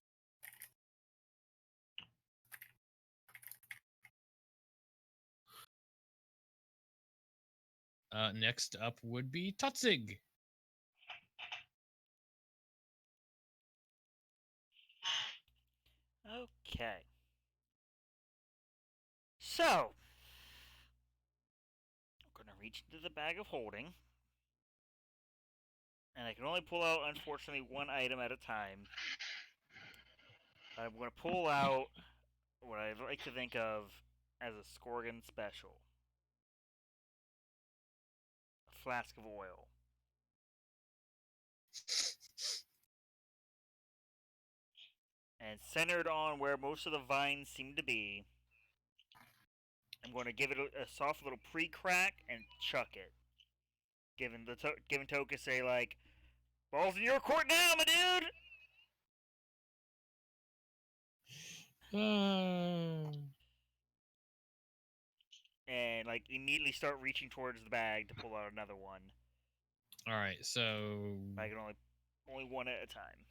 Next up would be Tutzig. Okay. So, I'm gonna reach into the bag of holding, and I can only pull out, unfortunately, one item at a time. I'm gonna pull out what I like to think of as a Skorgan special. A flask of oil. And centered on where most of the vines seem to be, I'm going to give it a soft little pre-crack and chuck it. Giving Tokus a like, balls in your court now, my dude. And like immediately start reaching towards the bag to pull out another one. All right, so I can only one at a time.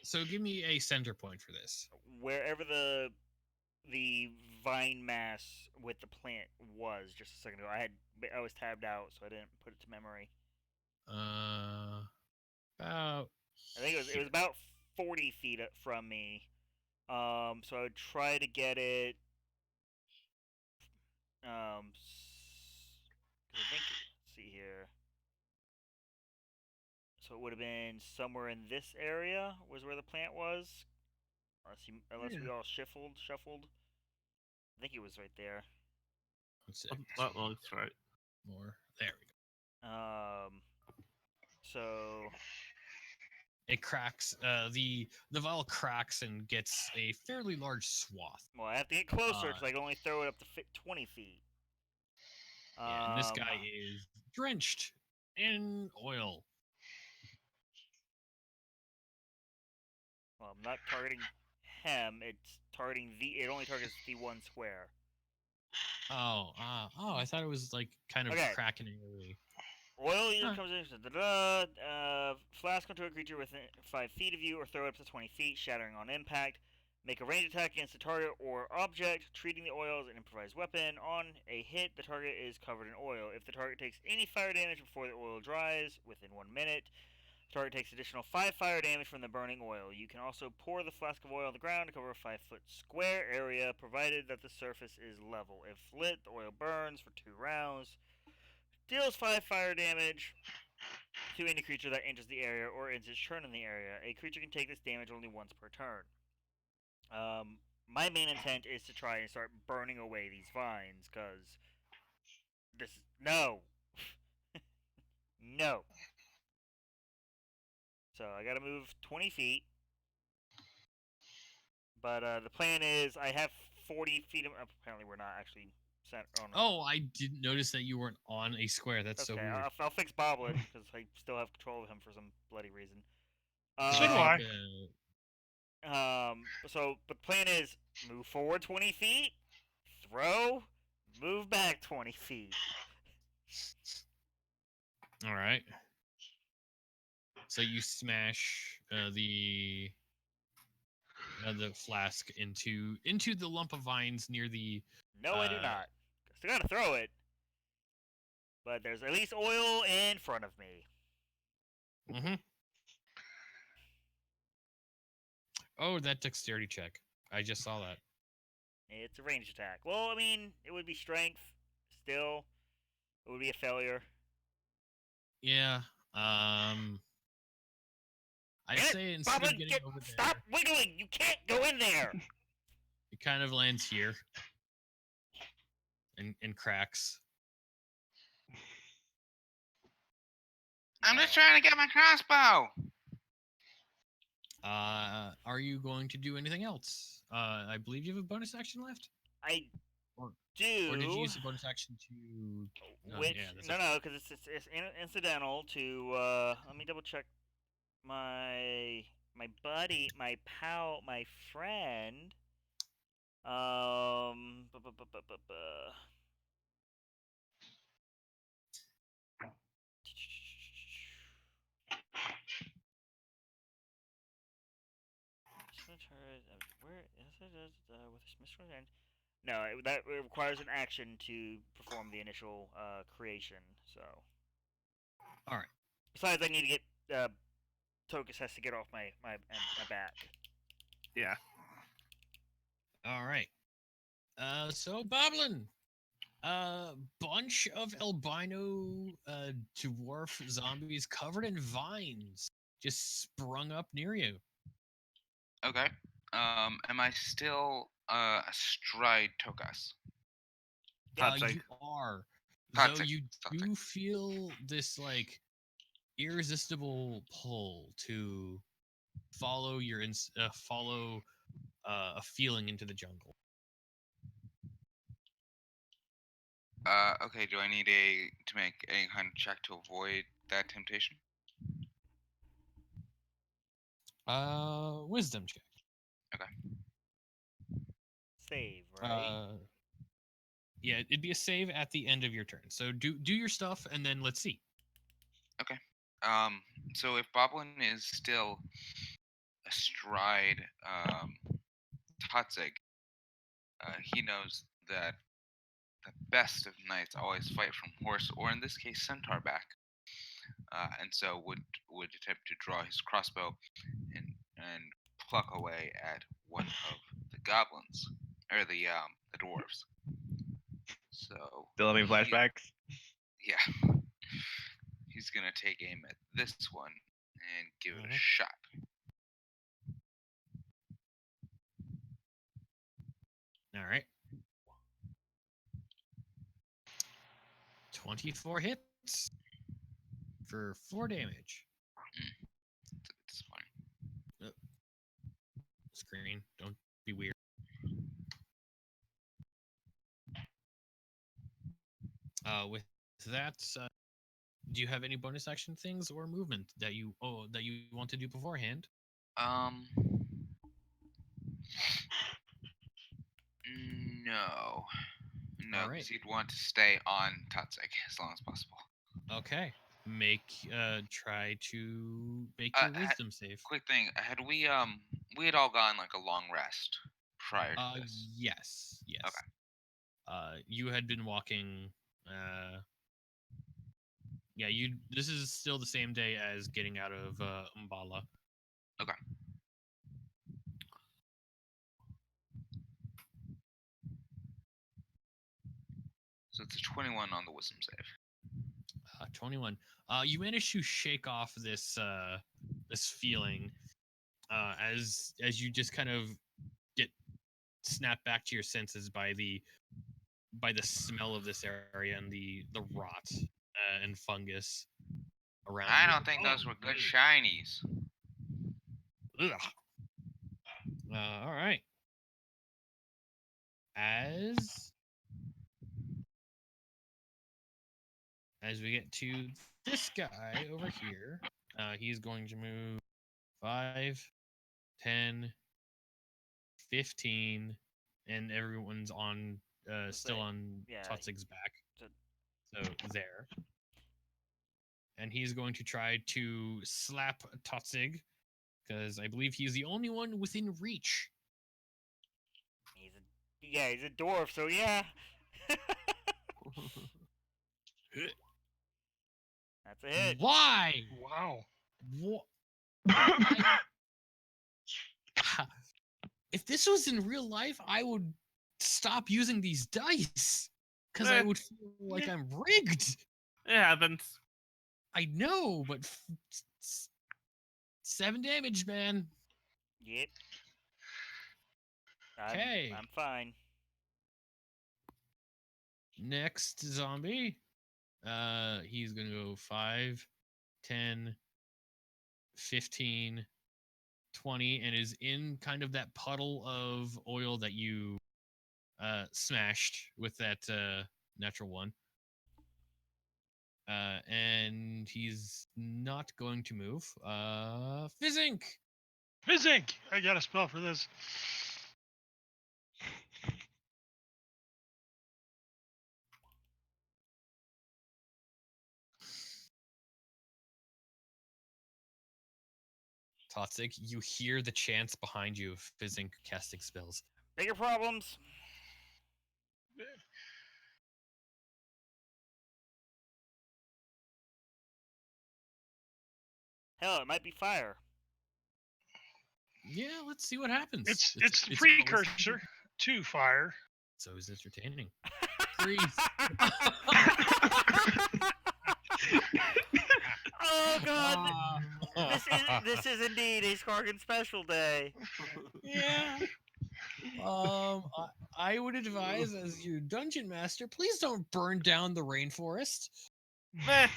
So give me a center point for this. Wherever the vine mass with the plant was just a second ago. I was tabbed out, so I didn't put it to memory. About. I think it was about 40 feet from me. So I would try to get it. I think. Let's see here. So it would have been somewhere in this area was where the plant was, unless we all shuffled. I think it was right there. Let's see. That looks right. More. There we go. So it cracks. The vial cracks and gets a fairly large swath. Well, I have to get closer because I can only throw it up to 20 feet. Yeah, and this guy is drenched in oil. Well, I'm not targeting him. It's targeting it only targets the one square. I thought it was like kind of cracking early. Oil either Huh. comes in. Flask onto a creature within 5 feet of you, or throw it up to 20 feet, shattering on impact. Make a ranged attack against the target or object, treating the oil as an improvised weapon. On a hit, the target is covered in oil. If the target takes any fire damage before the oil dries within 1 minute, the target takes additional 5 fire damage from the burning oil. You can also pour the flask of oil on the ground to cover a 5-foot square area, provided that the surface is level. If lit, the oil burns for 2 rounds. Deals 5 fire damage to any creature that enters the area or ends its turn in the area. A creature can take this damage only once per turn. My main intent is to try and start burning away these vines, because this is... No! No! So I gotta move 20 feet. But the plan is I have 40 feet of... Apparently we're not actually set on... Oh, I didn't notice that you weren't on a square. That's so Okay, weird. I'll fix Boblin, because I still have control of him for some bloody reason. So do I. So the plan is move forward 20 feet, throw, move back 20 feet. All right. So you smash the flask into the lump of vines near the. No, I do not. Still gotta throw it. But there's at least oil in front of me. Mm-hmm. Oh, that dexterity check. I just saw that. It's a ranged attack. Well, I mean, it would be strength. Still, it would be a failure. Yeah. I'd say instead of getting over there, Stop wiggling! You can't go in there! it kind of lands here and cracks. I'm just trying to get my crossbow. Are you going to do anything else? I believe you have a bonus action left. I Or- do. Or did you use the bonus action to? Which yeah, that's no, because it's incidental to. Let me double check my buddy, my pal, my friend. Bu- bu- bu- bu- bu- bu- Where is it? With a mystical hand. No, that requires an action to perform the initial creation. So. all right. Besides, I need to get Tokus has to get off my back. Yeah. All right. So Boblin, a bunch of albino dwarf zombies covered in vines just sprung up near you. Okay. Am I still astride Tokas? You are, though Toxic. you do feel this like irresistible pull to follow your follow a feeling into the jungle. Okay. Do I need to make any kind of check to avoid that temptation? Wisdom check. Save, right? Yeah, it'd be a save at the end of your turn. So do your stuff and then let's see. Okay. So if Boblin is still astride Totzig, he knows that the best of knights always fight from horse, or in this case, centaur back, and so would attempt to draw his crossbow and pluck away at one of the goblins or the dwarves. So Still having flashbacks? yeah, he's gonna take aim at this one and give it a shot. All right. 24 hits for 4 damage. It's fine. Screen, don't be weird. With that, do you have any bonus action things or movement that you want to do beforehand? No, All right. because you'd want to stay on Totzig as long as possible. Okay. try to make Uh, your ha- wisdom save. quick thing, had we had all gotten like a long rest prior to this? Yes, yes. Okay. You had been walking. Yeah, you. This is still the same day as getting out of Umbala. Okay. So it's a 21 on the wisdom save. 21. You manage to shake off this feeling as you just kind of get snapped back to your senses by the smell of this area and the rot and fungus around I you. don't think those were good shinies. Ugh. All right. As we get to this guy over here, he's going to move 5, 10, 15, and everyone's on still on yeah, Totsig's back. so- So there. And he's going to try to slap Totsig because I believe he's the only one within reach. He's a dwarf, so yeah. That's a hit. Why? Wow. If this was in real life, I would stop using these dice because I would feel like I'm rigged. It happens. I know, but 7 damage, man. Yep. Okay. I'm fine. Next zombie. He's gonna go 5, 10, 15, 20, and is in kind of that puddle of oil that you smashed with that natural one. And he's not going to move. Fizzink! Fizzink! I got a spell for this. Toxic, you hear the chants behind you of Fizzink casting spells. Bigger problems. Hell, it might be fire. Yeah, let's see what happens. It's the always- precursor to fire. It's always entertaining. Freeze. Oh god, this is indeed a Skargan special day. Yeah. I would advise, as your dungeon master, please don't burn down the rainforest. Meh.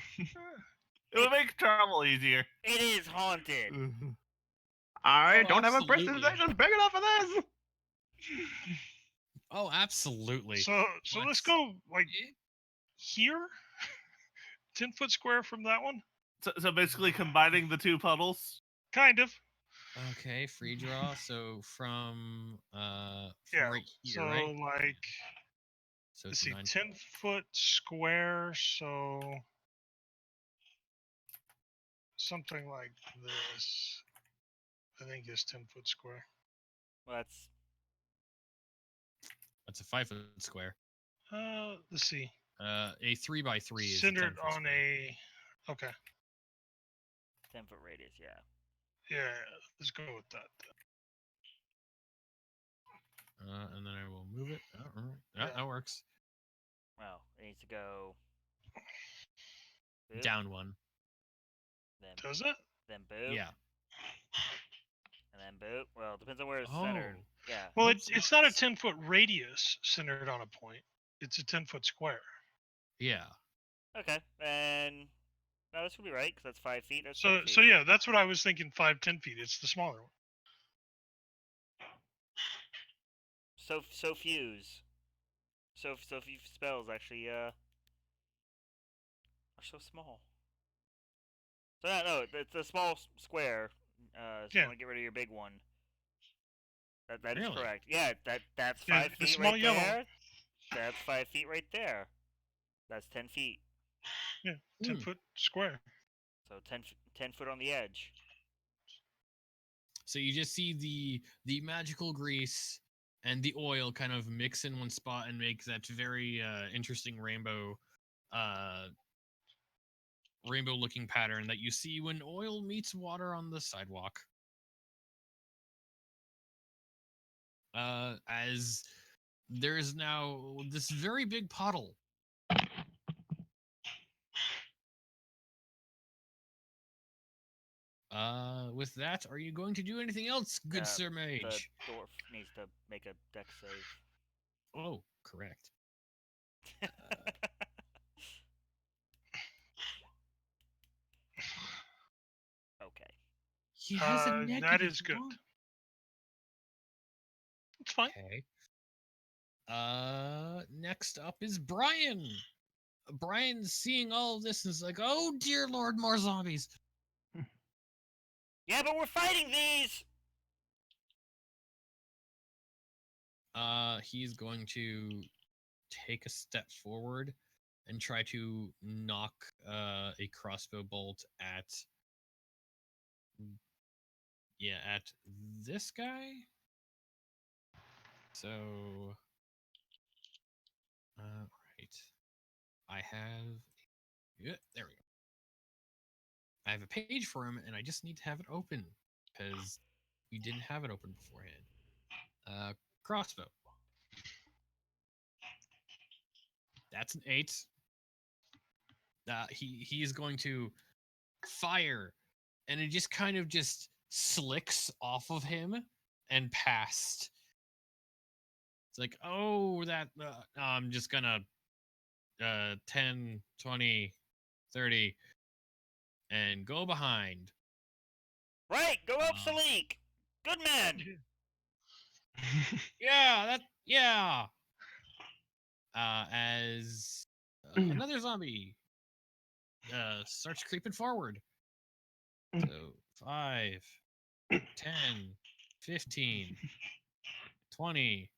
It would make travel easier. It is haunted. I Oh, don't have a absolutely. presentation big enough for this. Oh, absolutely. So let's go like Eh? here. 10-foot square from that one. So basically combining the two puddles. Kind of. Okay, free draw. So from Yeah. right here, So right? like, So let's it's see, 9. 10-foot square. So something like this. I think is 10-foot square. Well, That's a 5-foot square. Let's see. A 3x3 is Centered a 10-foot on square. Okay. 10-foot radius, yeah. Yeah. Let's go with that. And then I will move it. Oh, all right. Yeah. That works. Well, it needs to go boop, Down one. then Does it? then boop, Yeah. and then boop. Well, it depends on where it's Oh. centered. Yeah. Well, What's it's not a this? 10-foot radius centered on a point. It's a 10-foot square. Yeah. Okay, and no, this would be right because that's 5 feet. That's So 10 feet. so yeah, that's what I was thinking. 5-10 feet. It's the smaller one. So fuse. So few spells actually are so small. So no, it's a small square. So you Yeah. want to get rid of your big one. That is Really? correct. Yeah, that's Yeah, 5 the feet small right yellow. there. That's 5 feet right there. That's 10 feet. Yeah, 10-foot square. So 10 foot on the edge. So you just see the magical grease and the oil kind of mix in one spot and make that very interesting rainbow looking pattern that you see when oil meets water on the sidewalk. As there is now this very big puddle. With that, are you going to do anything else, good Sir The Mage? dwarf needs to make a deck save. Oh, correct. Okay. He has a negative That is good. one. It's fine. Okay. Next up is Brian. Brian's seeing all of this and is like, oh dear lord, more zombies. Yeah, but we're fighting these! He's going to take a step forward and try to knock a crossbow bolt at at this guy. So right. I have there we go. I have a page for him and I just need to have it open because we didn't have it open beforehand. Crossbow. That's an 8. He is going to fire, and it just kind of just slicks off of him and past. It's like, oh, that I'm just gonna 10, 20, 30, and go behind. Right, go up, Salik! Good man! Yeah. As another zombie starts creeping forward. So 5, 10, 15, 20,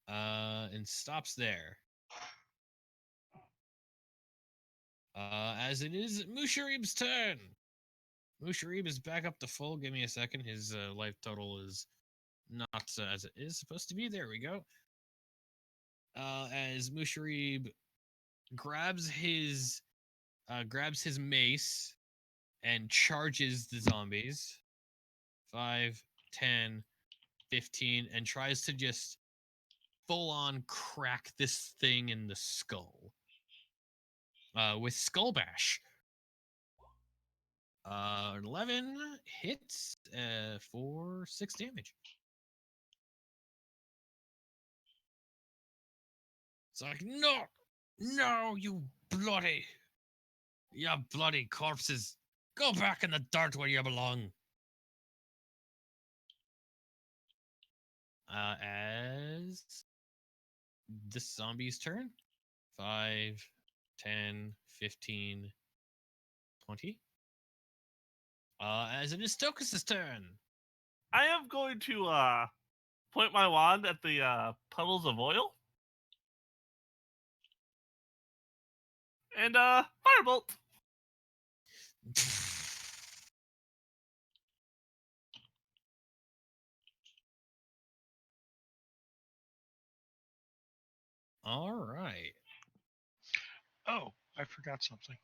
and stops there. As it is Musharib's turn. Musharib is back up to full. Give me a second. His life total is not as it is supposed to be. There we go. As Musharib grabs his mace and charges the zombies. 5, 10, 15, and tries to just full on crack this thing in the skull. With Skull Bash. 11 hits for 6 damage. It's like, no, you bloody corpses. Go back in the dirt where you belong. As this zombie's turn. 5, 10, 15, 20. As it is Tokus's turn. I am going to point my wand at the puddles of oil. And firebolt. All right. Oh, I forgot something.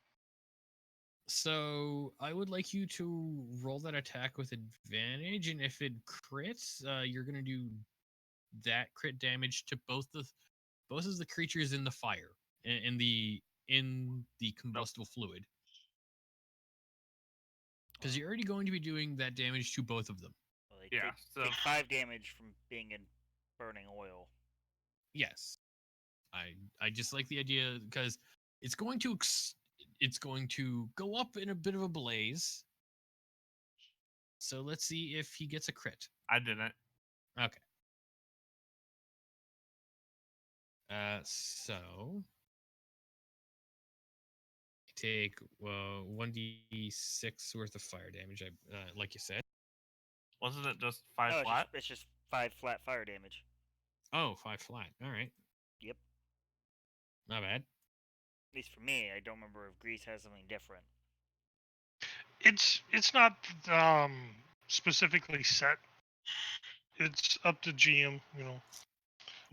So I would like you to roll that attack with advantage, and if it crits, you're gonna do that crit damage to both of the creatures in the fire, in the combustible fluid, because you're already going to be doing that damage to both of them. Well, they Yeah, take 5 damage from being in burning oil. Yes, I just like the idea because it's going to go up in a bit of a blaze. So let's see if he gets a crit. I didn't. Okay. So take 1d6 worth of fire damage. Like you said. Wasn't it just 5 No, flat? it's just 5 flat fire damage. Oh, 5 flat. All right. Yep. Not bad. least for me, I don't remember if Greece has something different. It's not specifically set. It's up to GM, you know.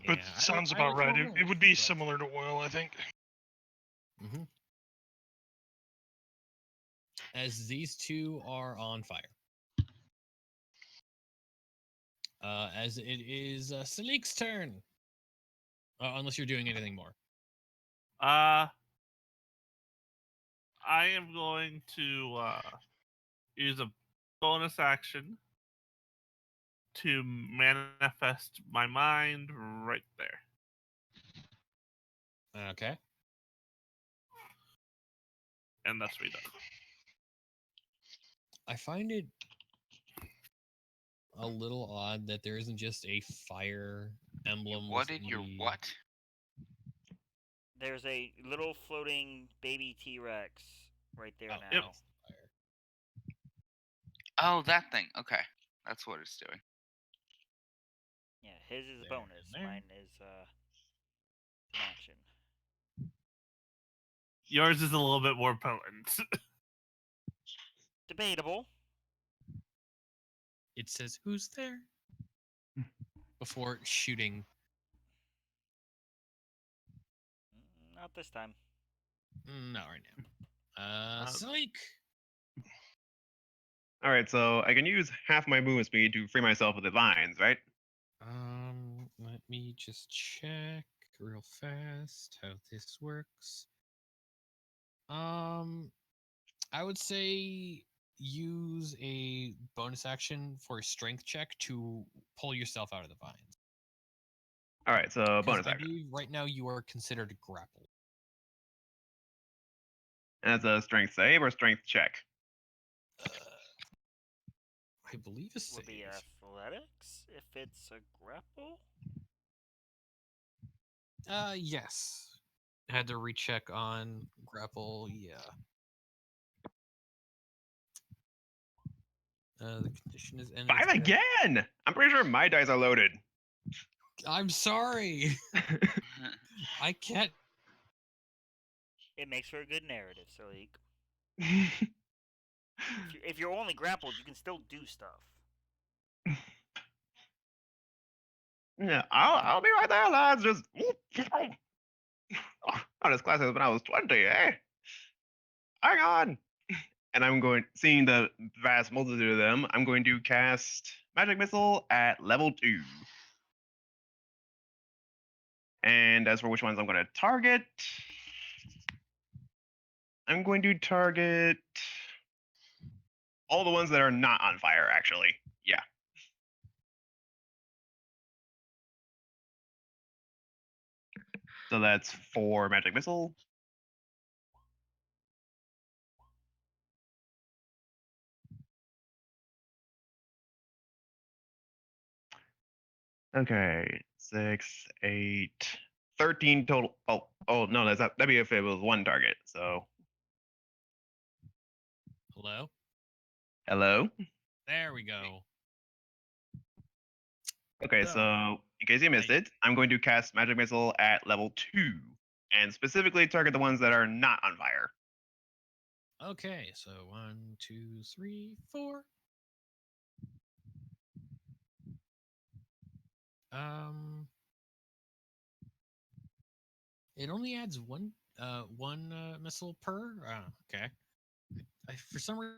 But Yeah, sounds I about like right. more It rolls, would be but similar to oil, I think. hmm as these two are on fire. As it is Salik's turn. Unless you're doing anything more. I am going to use a bonus action to manifest my mind right there. Okay. And that's redone. I find it a little odd that there isn't just a fire emblem. What with did your the- what? There's a little floating baby T-Rex right there Oh, now. that's the fire. Oh, that thing. Okay, that's what it's doing. Yeah, his is a There bonus. and there. Mine is an action. Yours is a little bit more potent. Debatable. It says, "Who's there?" before shooting. Not this time. Not right now. Uh, Salik. All right, so I can use half my movement speed to free myself of the vines, right? Let me just check real fast how this works. I would say use a bonus action for a strength check to pull yourself out of the vines. All right, so Because bonus I action. believe right now you are considered grappled. And that's a strength save or strength check. Uh, I believe a Would be save. athletics if it's a grapple. Yes. Had to recheck on grapple. Yeah. The condition is ended. 5 again! I'm pretty sure my dice are loaded. I'm sorry. I can't. It makes for a good narrative, Salik. If you're only grappled, you can still do stuff. Yeah, I'll be right there, lads. Just oh, this class is when I was 20, eh? Hang on. And I'm going, seeing the vast multitude of them, I'm going to cast Magic Missile at level 2. And as for which ones I'm going to target, I'm going to target all the ones that are not on fire, actually. Yeah. So that's 4 Magic Missile. Okay, 6, 8, 13 total. Oh no, that'd be if it was one target. So Hello? hello. There we go. Okay, so in case you missed it, I'm going to cast Magic Missile at level 2, and specifically target the ones that are not on fire. Okay, so 1, 2, 3, 4. Um, it only adds one missile per. Okay. For some reason.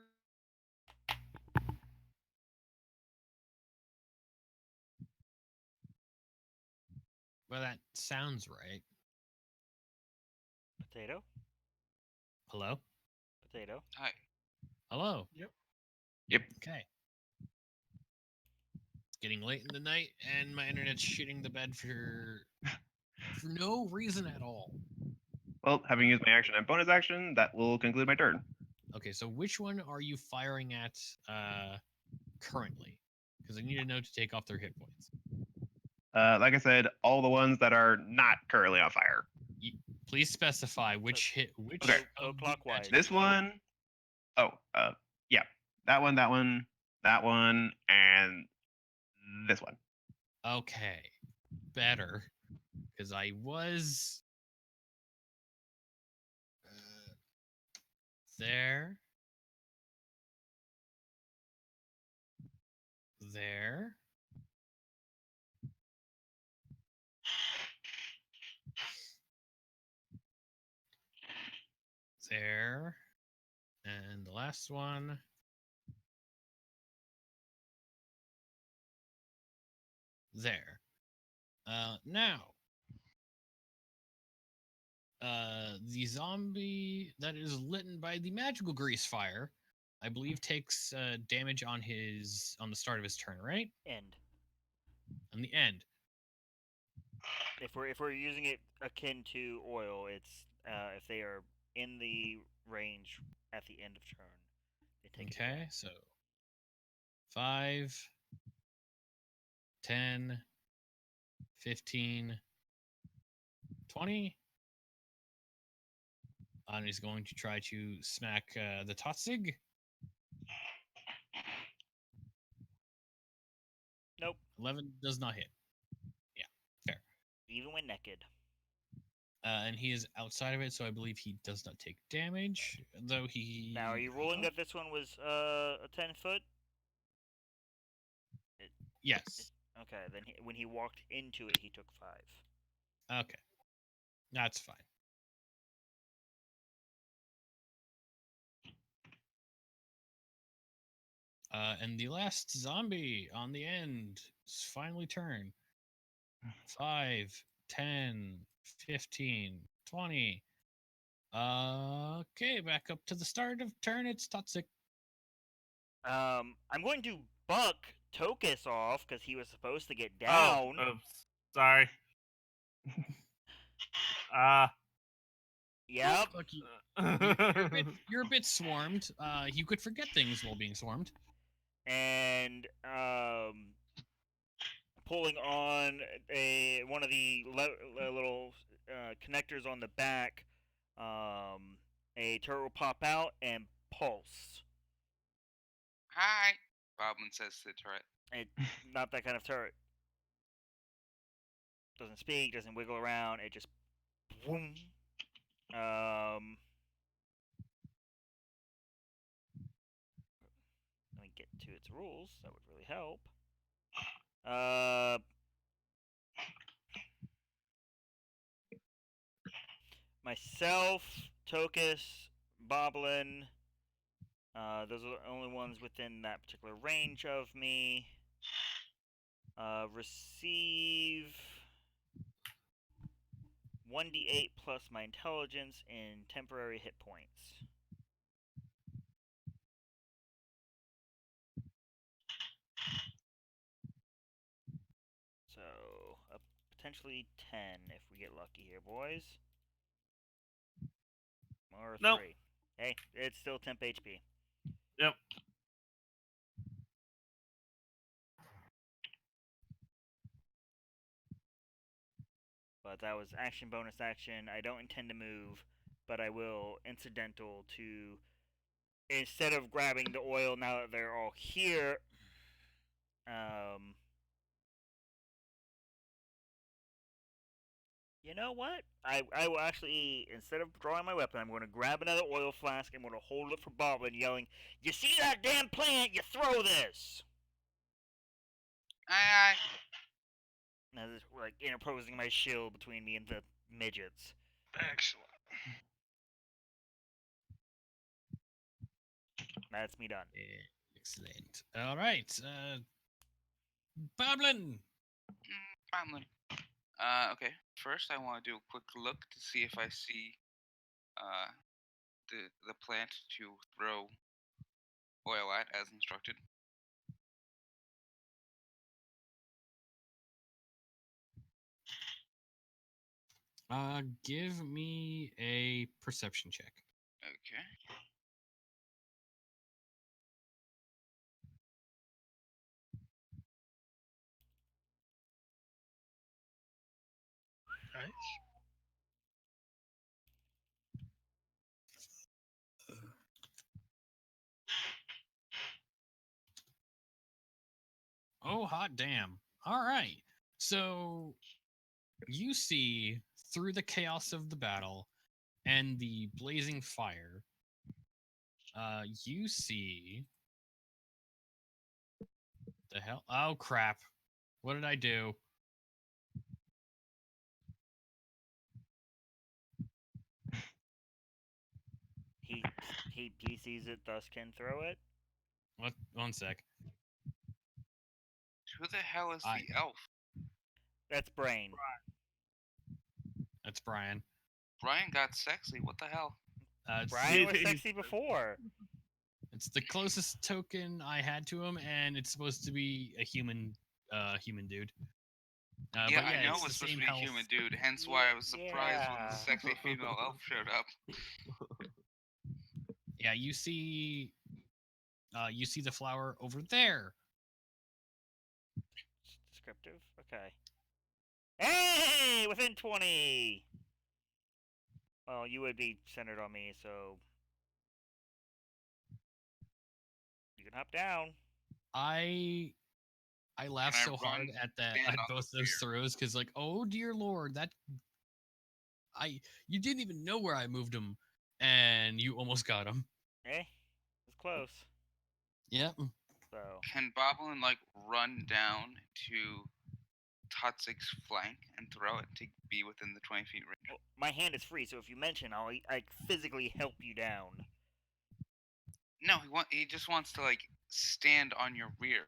Well, that sounds right. Potato. Hello? Potato. Hi. Hello? Yep. Okay. It's getting late in the night, and my internet's shitting the bed for no reason at all. Well, having used my action and bonus action, that will conclude my turn. Okay, so which one are you firing at currently? Because I need to know to take off their hit points. Like I said, all the ones that are not currently on fire. Please specify which hit. Which Okay. Go of the clockwise. attributes. This one, oh, yeah, that one, and this one. Okay, better, because I was There. There. There. And the last one. There. Now, the zombie that is lit by the magical grease fire, I believe, takes damage on the start of his turn, right? End. On the end. If we're using it akin to oil, it's if they are in the range at the end of turn, they take it Okay, again. so 5, 10, 15, 20. And he's going to try to smack the Totzig. Nope. 11 does not hit. Yeah, fair. Even when naked. And he is outside of it, so I believe he does not take damage. Though he. Now, are you ruling that this one was a 10-foot? Yes. Okay, then when he walked into it, he took 5. Okay. That's fine. And the last zombie on the end is finally turn. 5, 10, 15, 20. Okay, back up to the start of turn. It's Toxic. I'm going to buck Tokus off because he was supposed to get Oh, down. oops. Sorry. Yep. Look, you're a bit swarmed. You could forget things while being swarmed. And pulling on one of the little connectors on the back, a turret will pop out and pulse. Hi, Boblin says to the turret. Not that kind of turret. Doesn't speak, doesn't wiggle around. It just boom. Let me get to its rules. That would really help. Myself, Tokus, Boblin. Those are the only ones within that particular range of me. Receive 1d8 plus my intelligence in temporary hit points. So, potentially 10 if we get lucky here, boys. Or 3. Nope. Hey, it's still temp HP. Yep. But that was action, bonus action. I don't intend to move, but I will incidental to, instead of grabbing the oil now that they're all here, you know what? I will actually, instead of drawing my weapon, I'm going to grab another oil flask. I'm going to hold it for Boblin, yelling, "You see that damn plant? You throw this!" Aye, aye. As it's like interposing my shield between me and the midgets. Excellent. That's me done. Excellent. All right. Boblin. Boblin. Okay. First, I want to do a quick look to see if I see the plant to throw oil at as instructed. Give me a perception check. Okay. Nice. Oh, hot damn. All right. So you see through the chaos of the battle and the blazing fire You see the hell? Oh crap! What did I do? He sees it, thus can throw it. What? One sec. Who the hell is I- the elf? That's Brain. That's Brian. Brian got sexy. What the hell? Brian was He's- sexy before. It's the closest token I had to him, and it's supposed to be a human dude. Yeah, but I know it's it was the supposed to same be a health. human dude. Hence why I was surprised when the Yeah. sexy female elf showed up. Yeah, you see the flower over there. Descriptive. Okay. Hey, within 20. Well, you would be centered on me, so you can hop down. I laughed Can I so hard run, at stand on both the those rear? throws because like, oh dear lord, that you didn't even know where I moved him, and you almost got him. Hey, it's close. Yep. So Can Boblin like run down to Tutsig's flank and throw it to be within the 20 feet range? well, my hand is free, so if you mention, I physically help you down. No, he just wants to like stand on your rear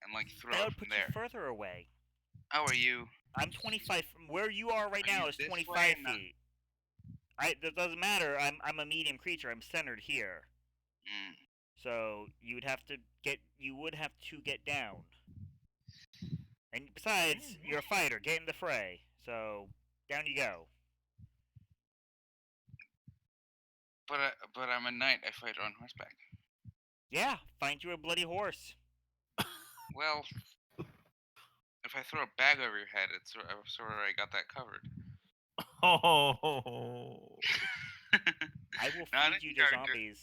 and like throw That it would from put there. you further away. Oh, are you? I'm 25 from where you are right Are you now is this way 25 and not- feet. That doesn't matter. I'm a medium creature. I'm centered here. Mm. So you would have to get down. And besides, you're a fighter. Get in the fray. So down you go. But I'm a knight. I fight on horseback. Yeah, find you a bloody horse. Well, if I throw a bag over your head, it's sort of I got that covered. Oh. I will Not feed in you to character. zombies.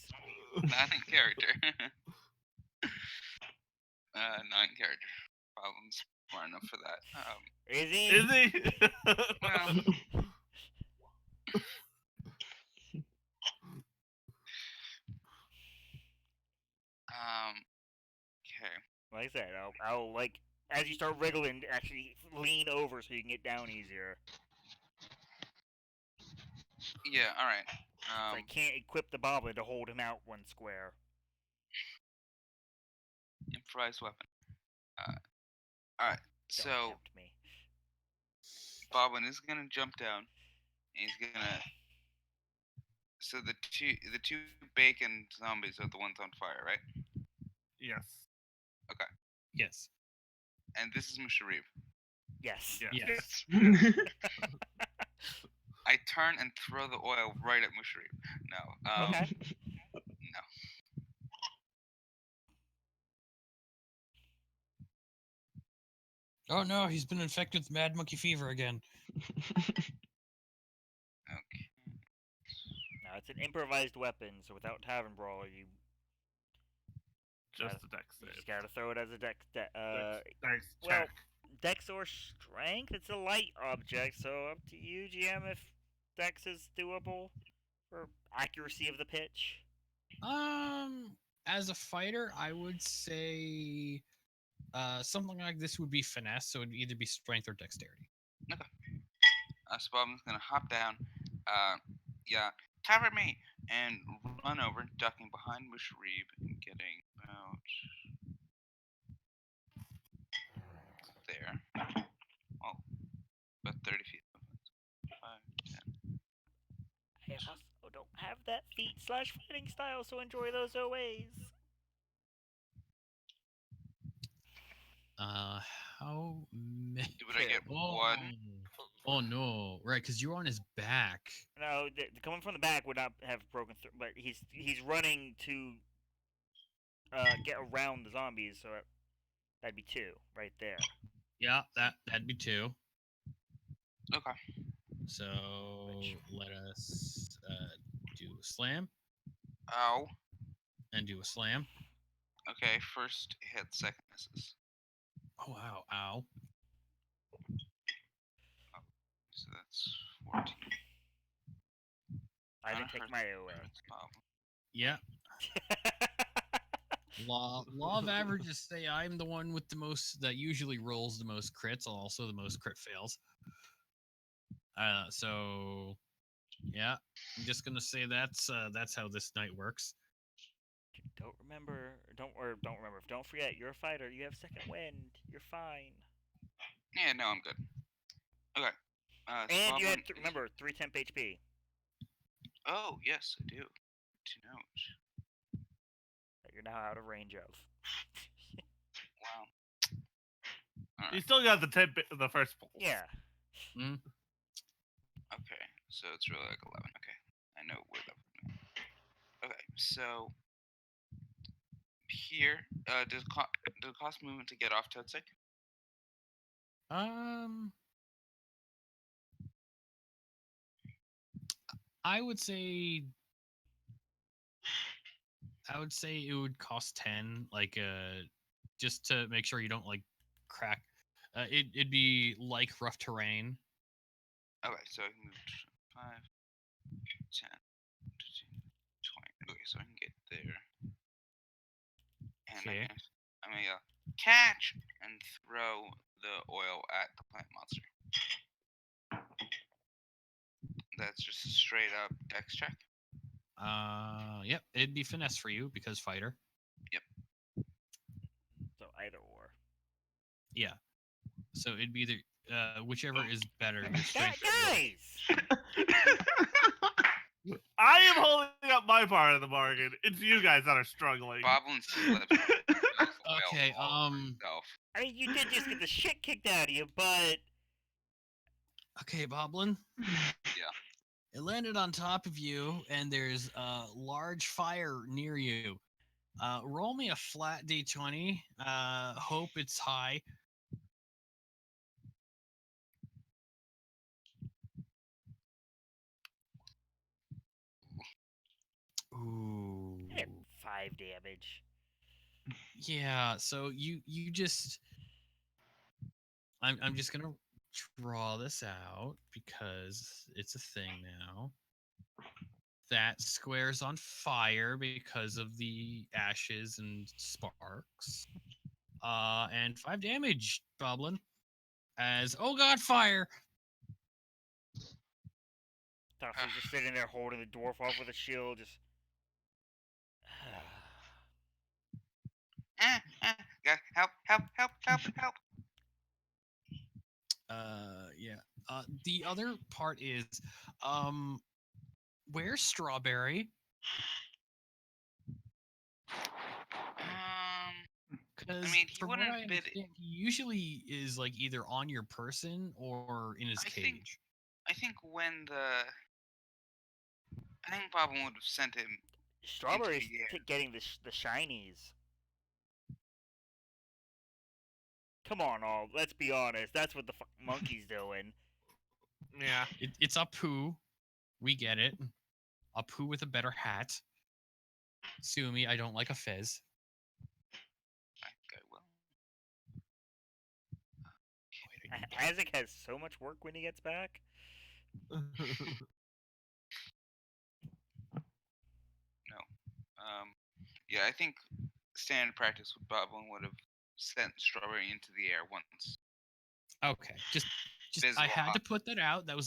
Not in character. Not in character. Problem's smart enough for that. Is he? Is he? Well, okay. Like I said, I'll like as you start wriggling, actually lean over so you can get down easier. Yeah. All right. I can't equip the bobbler to hold him out one square. Improvised weapon. All right. Don't So tempt me. Boblin is gonna jump down. And he's gonna. So the two bacon zombies are the ones on fire, right? Yes. Yes. And this is Musharib. Yes. Yeah. Yes. I turn and throw the oil right at Musharib. No. Okay. No. Oh no, he's been infected with mad monkey fever again. Okay. Now it's an improvised weapon, so without Tavern Brawler, you Just a dex just save. gotta throw it as a dex. Dex well, check. Dex or Strength. It's a light object, so up to you, GM, if Dex is doable for accuracy of the pitch. As a fighter, I would say something like this would be finesse, so it'd either be strength or dexterity. So Bob's gonna hop down. Yeah. Cover me and run over, ducking behind Musharib and getting about there. Well, about 30 feet. 5, 10. I also don't have that feat/fighting style, so enjoy those OAs. How many? Would I get one? Oh no! Right, because you're on his back. No, coming from the back would not have broken through, but he's running to get around the zombies, so that'd be 2 right there. Yeah, that'd be 2. Okay. So let us do a slam Ow. and do a slam. Okay, first hit, second misses. Oh wow! Ow! So that's 14. I Kinda didn't take hurts- my OA. hurts Bob. Yeah, Law of averages say I'm the one with the most that usually rolls the most crits, also the most crit fails. So yeah, I'm just gonna say that's how this night works. Don't remember. Don't remember. Don't forget. You're a fighter. You have second wind. You're fine. Yeah, no, I'm good. Okay. So And you Boblin had is. remember 3 temp HP Oh yes, I do. To note. that you're now out of range of. Wow. All You right. still got the first pulse. Yeah. Mm. Okay. So it's really like 11. Okay. I know where that. Okay. So here, does it cost movement to get off Toadsick? Um, I would say it would cost 10, like just to make sure you don't like crack. It'd be like rough terrain. Okay, so I can move 5, 10, 15, 20. Okay, so I can get there. And Okay. I'm gonna catch and throw the oil at the plant monster. That's just a straight up dex check. Yep, it'd be finesse for you because fighter. So either or. Yeah. So it'd be either whichever is better, your strength. Guys. I am holding up my part of the bargain. It's you guys that are struggling. Boblin slips. Oil Okay. all over himself. I mean, you did just get the shit kicked out of you, but Okay, Boblin. Yeah. It landed on top of you, and there's a large fire near you. Roll me a flat d20. Hope it's high. Ooh. I had 5 damage. Yeah. So you just. I'm just gonna draw this out because it's a thing now. That square's on fire because of the ashes and sparks. And 5 damage, Goblin. As oh god, fire! Toffee's just sitting there holding the dwarf off with a shield, just. Help, help, help, help, help. Yeah. The other part is, where's Strawberry? Because I mean, he from what wouldn't I bid. understand, he usually is like either on your person or in his cage. I think when the. I think Boblin would have sent him. Strawberry's the air. getting the shinies. Come on, all. Let's be honest. That's what the monkey's doing. Yeah. It's Apu. We get it. Apu with a better hat. Sue me, I don't like a fez. I think I will. Wait, I need that. Isaac has so much work when he gets back. No. Yeah, I think standard practice with Boblin would have sent Strawberry into the air once. Okay, just Visible I had to hot. put that out. That was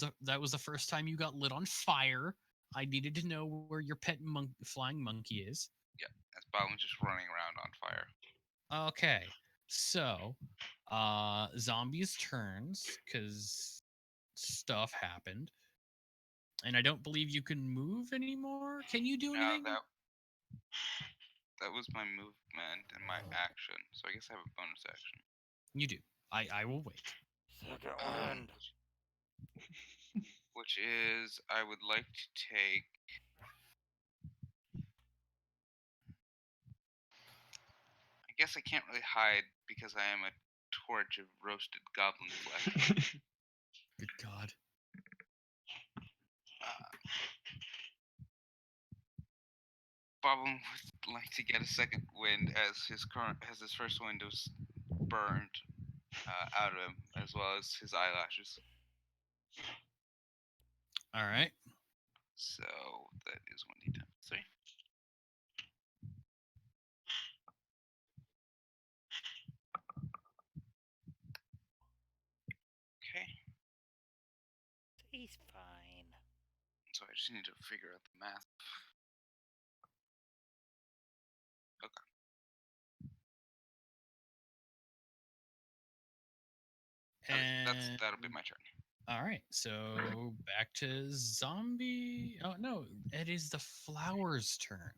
the first time you got lit on fire. I needed to know where your pet flying monkey is. Yeah, that's Boblin just running around on fire. Okay, so zombies turns because stuff happened, and I don't believe you can move anymore. Can you do No, anything? that was my movement and my action, so I guess I have a bonus action. You do. I will wait. Second Um, wind. which is I would like to take. I guess I can't really hide because I am a torch of roasted goblin flesh. Good God. Boblin would like to get a second wind as his first wind was burned out of him, as well as his eyelashes. All right. So that is 1d10. 3. He's fine. So I just need to figure out the math. Okay, And that'll be my turn. all right, so back to zombie. Oh no, it is the flower's turn.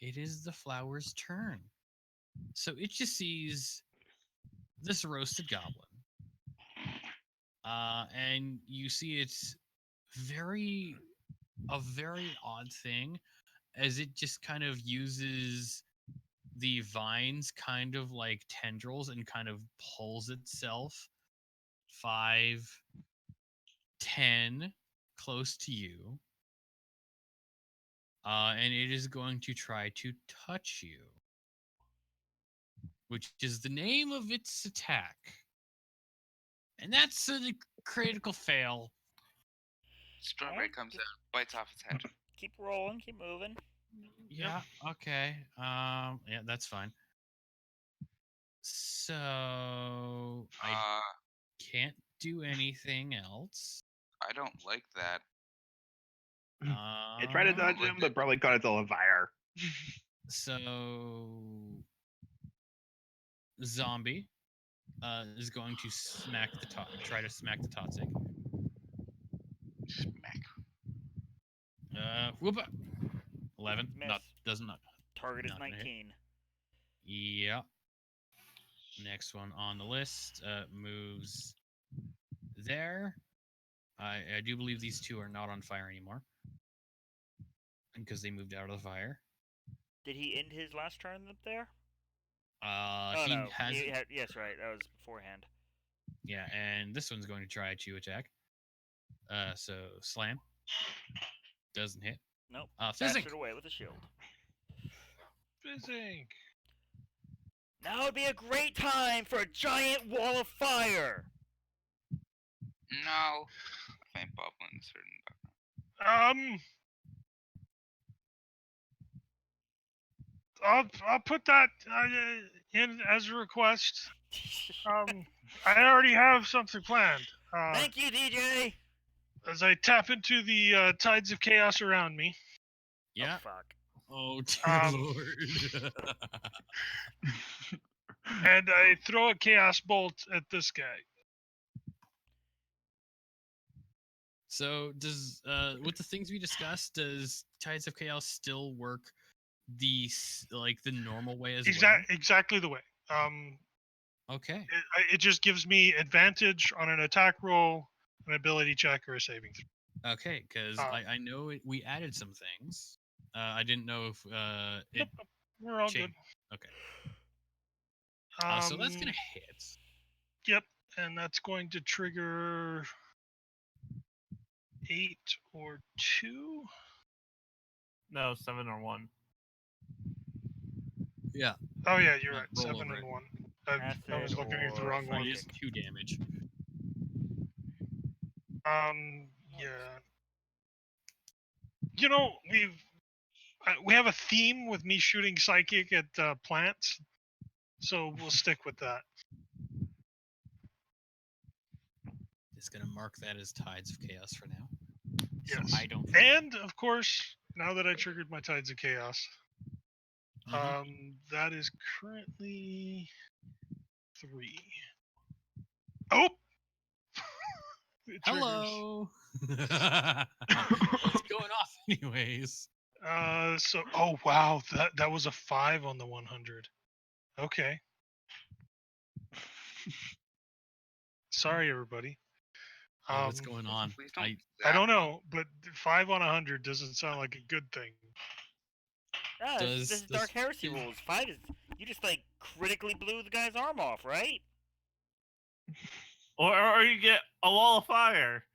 It is the flower's turn. So it just sees this roasted goblin. And you see it's a very odd thing, as it just kind of uses the vines kind of like tendrils and kind of pulls itself 5, 10 close to you. And it is going to try to touch you, which is the name of its attack. And that's a critical fail. Strawberry Alright, comes just out, bites off its head. keep rolling, keep moving. Yeah, okay. Yeah, that's fine. So I can't do anything else. I don't like that. It tried to dodge like him, but probably caught itself on fire. So zombie is going to try to smack the Toxic. Smack. Whoop up. 11. Miss. Doesn't Target is not gonna hit. 19. Yeah. Next one on the list moves there. I do believe these two are not on fire anymore because they moved out of the fire. Did he end his last turn up there? He no. has. Yes, right. That was beforehand. Yeah, and this one's going to try to attack. So slam doesn't hit. Nope. Fizzing. Dashed it away with a shield. Fizzing. Now would be a great time for a giant wall of fire. No. Faint bubble in a certain I'll put that in as a request. I already have something planned. Thank you, DJ. As I tap into the tides of chaos around me. Yeah. Oh, fuck. Oh dear lord. And I throw a chaos bolt at this guy. So does with the things we discussed, does Tides of Chaos still work the normal way as well? Exactly the way. Okay. It just gives me advantage on an attack roll, an ability check, or a saving throw. Okay, because I know we added some things. I didn't know if it. We're all changed. good. Okay. So that's gonna hit. Yep, and that's going to trigger 8 or 2. No, 7 or 1. Yeah. Oh yeah, you're Yeah, right. roll 7 over and it. 1. I was looking at the or wrong one. It is 2 damage. Yeah. You know, we have a theme with me shooting psychic at plants, so we'll stick with that. Just gonna mark that as Tides of Chaos for now. Yes. So I don't. And of course, now that I triggered my Tides of Chaos, that is currently 3. Oh. Hello. It's going off anyways. Oh wow, that was a 5 on the 100. Okay. Sorry, everybody. What's going on? I don't know, but 5 on 100 doesn't sound like a good thing. This is Dark Heresy rules. 5 is you just critically blew the guy's arm off, right? Or you get a wall of fire.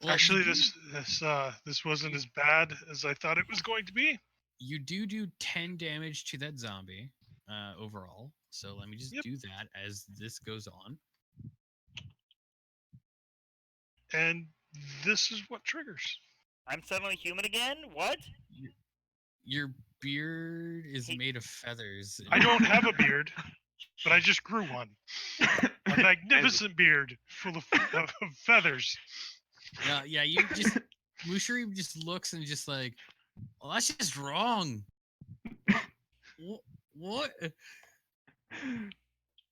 Well, actually, this wasn't as bad as I thought it was going to be. You do 10 damage to that zombie overall. So let me just do that as this goes on. And this is what triggers. I'm suddenly human again? What? Your beard is made of feathers. I don't have a beard. but I just grew one. A magnificent beard full of feathers. Yeah, you just Mushari just looks and just like, well, that's just wrong. What?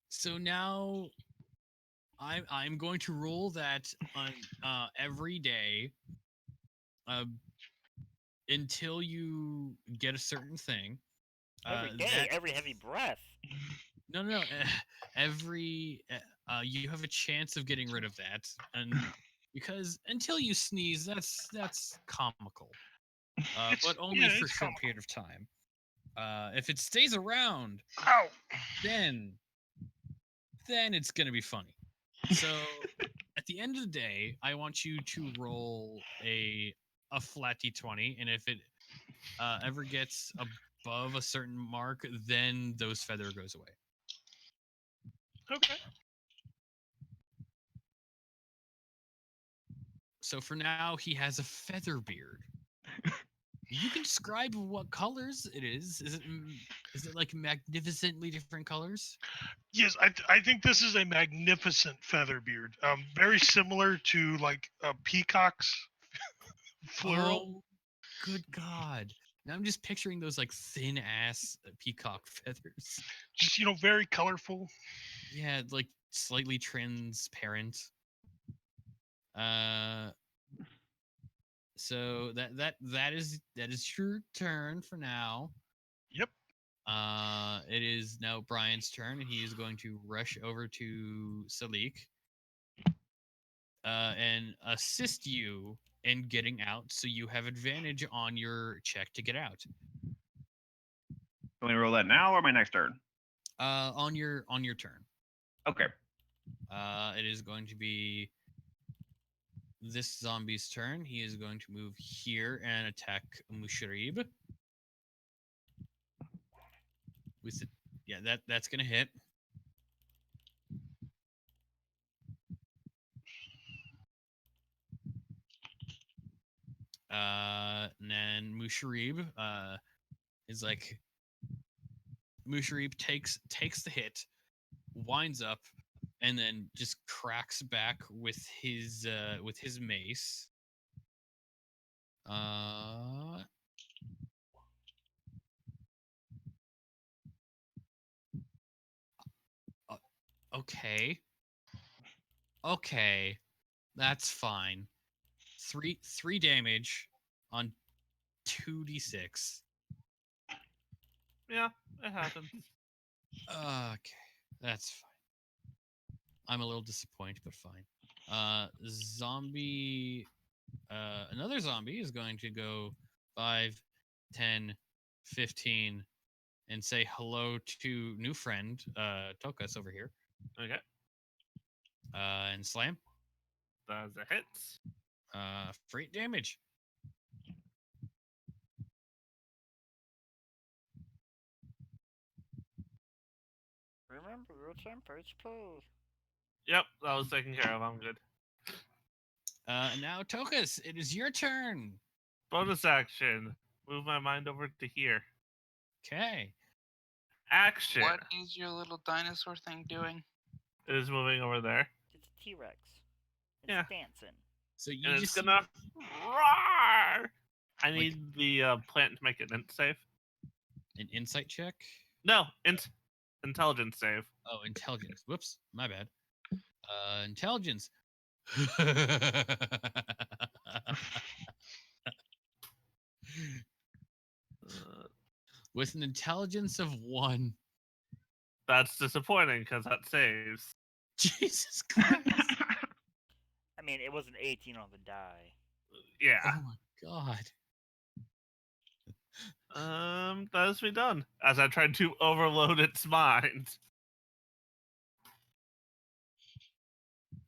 So now I'm going to rule that on every day uh, until you get a certain thing. Every day, That every heavy breath. no, every you have a chance of getting rid of that, and because until you sneeze, that's comical, but only for a It's short comical. period of time. If it stays around, Ow! then it's gonna be funny. So at the end of the day, I want you to roll a flat d20, and if it ever gets above a certain mark, then those feather goes away. Okay. So for now, he has a feather beard. You can describe what colors it is. Is it like magnificently different colors? Yes, I think this is a magnificent feather beard. Very similar to like a peacock's floral. Oh, good God! Now I'm just picturing those like thin ass peacock feathers. Just very colorful. Yeah, like slightly transparent. Uh, so that is your turn for now. Yep. It is now Brian's turn, and he is going to rush over to Salik, and assist you in getting out. So you have advantage on your check to get out. Want me to roll that now or my next turn? On your turn. Okay. It is going to be this zombie's turn. He is going to move here and attack Musharib. With it, yeah, that's gonna hit. And then Musharib is like Musharib takes the hit, winds up, and then just cracks back with his mace. Uh, uh, okay, okay, that's fine. Three damage on 2d6. Yeah, it happens. Okay, that's fine. I'm a little disappointed, but fine. Zombie. Another zombie is going to go 5, 10, 15, and say hello to new friend Tokas over here. Okay, And slam. that's a hit. For 8 damage. Remember, your temper is cold. Yep, that was taken care of. I'm good. And now Tokas, it is your turn. Bonus action. Move my mind over to here. Okay. Action. What is your little dinosaur thing doing? It is moving over there. It's a T-Rex. It's Yeah. dancing. So you And it's just gonna roar. I Like- need the plant to make an int save. an insight check. No, intelligence save. Oh, intelligence. Whoops, my bad. Intelligence. With an intelligence of 1. That's disappointing because that saves. Jesus Christ. I mean, it was an 18 on the die. Yeah. Oh my God. That has been done. As I tried to overload its mind.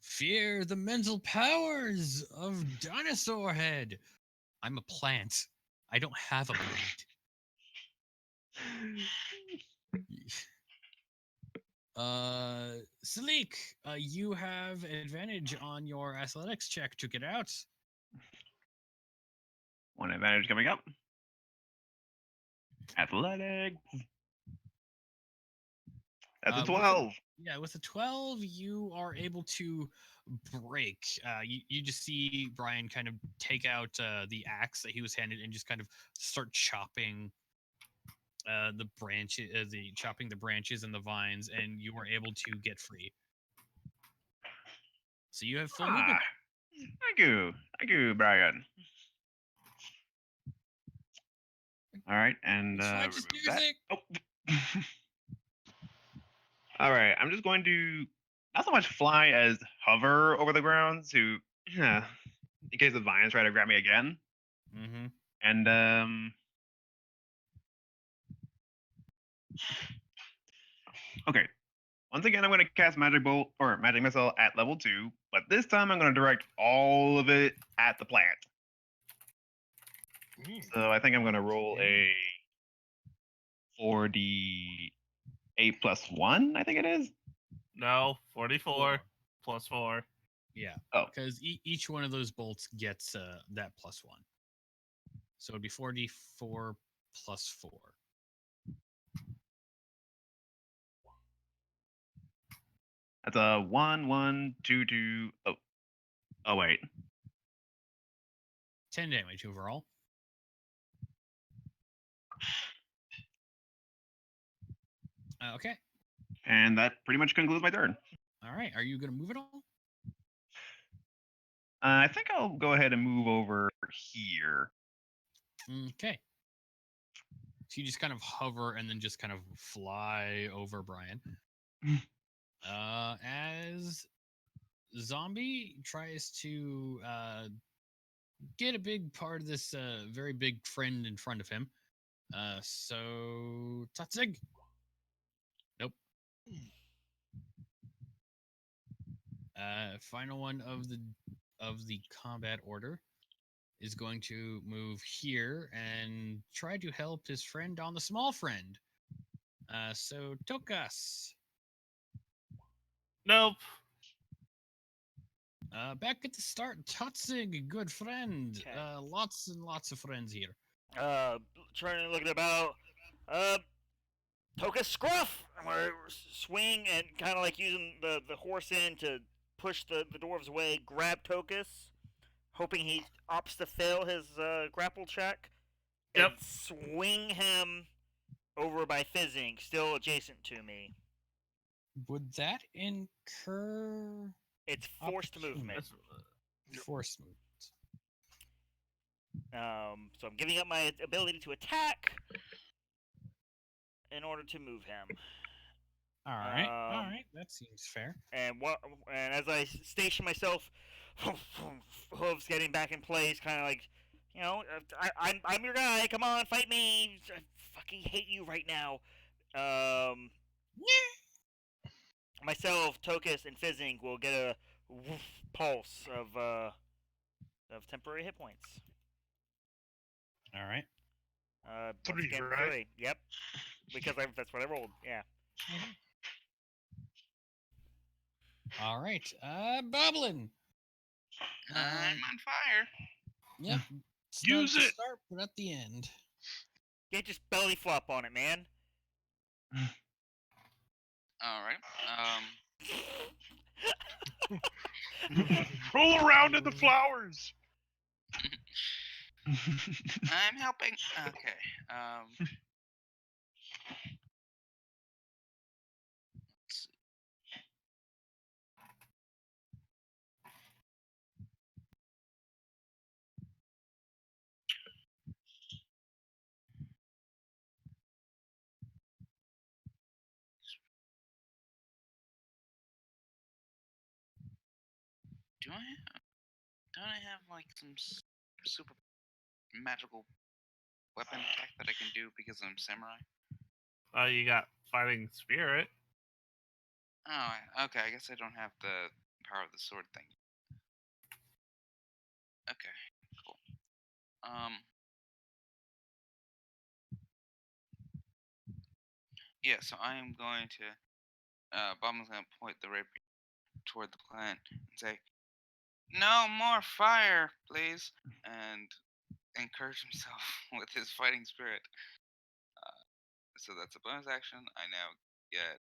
Fear the mental powers of Dinosaur Head. I'm a plant. I don't have a mind. Salik, you have advantage on your athletics check to get out. One advantage coming up. Athletics. That's a With 12. yeah, with a 12, you are able to break. You just see Brian kind of take out the axe that he was handed and just kind of start chopping the branches, chopping the branches and the vines, and you are able to get free. So you have full movement. Thank you, Brian. All right, and It's fine, remove just do your that. thing. Oh. All right, I'm just going to not so much fly as hover over the ground to, yeah, in case the vines try to grab me again. Mm-hmm. And okay. Once again, I'm going to cast Magic Bolt or Magic Missile at level 2, but this time I'm going to direct all of it at the plant. So I think I'm going to roll a 4d8 plus 1, I think it is. No, 44 plus 4. Yeah. Oh. Because each one of those bolts gets that +1. So it'd be 4d4 plus 4. That's a 1, 1, 2, 2. Oh, wait. 10 damage overall. Okay. And that pretty much concludes my turn. All right. Are you going to move it all? I think I'll go ahead and move over here. Okay. So you just kind of hover and then just kind of fly over Brian. As Zombie tries to get a big part of this very big friend in front of him. So Tatsig. Nope. Final one of the combat order is going to move here and try to help his friend on the small friend. So Tokas. Nope. Back at the start, Tatsig, good friend. Okay. Lots and lots of friends here. Turning, looking about. Toka Scruff! I'm gonna swing and kind of like using the horse in to push the dwarves away, grab Tokus, hoping he opts to fail his grapple check, and Yep. swing him over by Fizzing, still adjacent to me. Would that incur It's forced opportunity? movement. Forced movement. So I'm giving up my ability to attack in order to move him. All right, that seems fair. And as I station myself, hooves getting back in place, kind of like, you know, I'm your guy. Come on, fight me. I fucking hate you right now. Myself, Tokus, and Fizzing will get a pulse of temporary hit points. All right. Once 3, again, right? 3. Yep. Because that's what I rolled. Yeah. All right. Boblin. I'm on fire. Yep. It's not Use at the it. start, but at the end. Yeah, just belly flop on it, man. All right. Roll around in the flowers. I'm helping. Okay. Let's see. Don't I have like some super magical weapon attack that I can do because I'm samurai? You got fighting spirit. Oh, okay. I guess I don't have the power of the sword thing. Okay, cool. Yeah. So I am going to. Bomba's gonna point the rapier toward the plant and say, "No more fire, please," and encourage himself with his fighting spirit. So that's a bonus action. I now get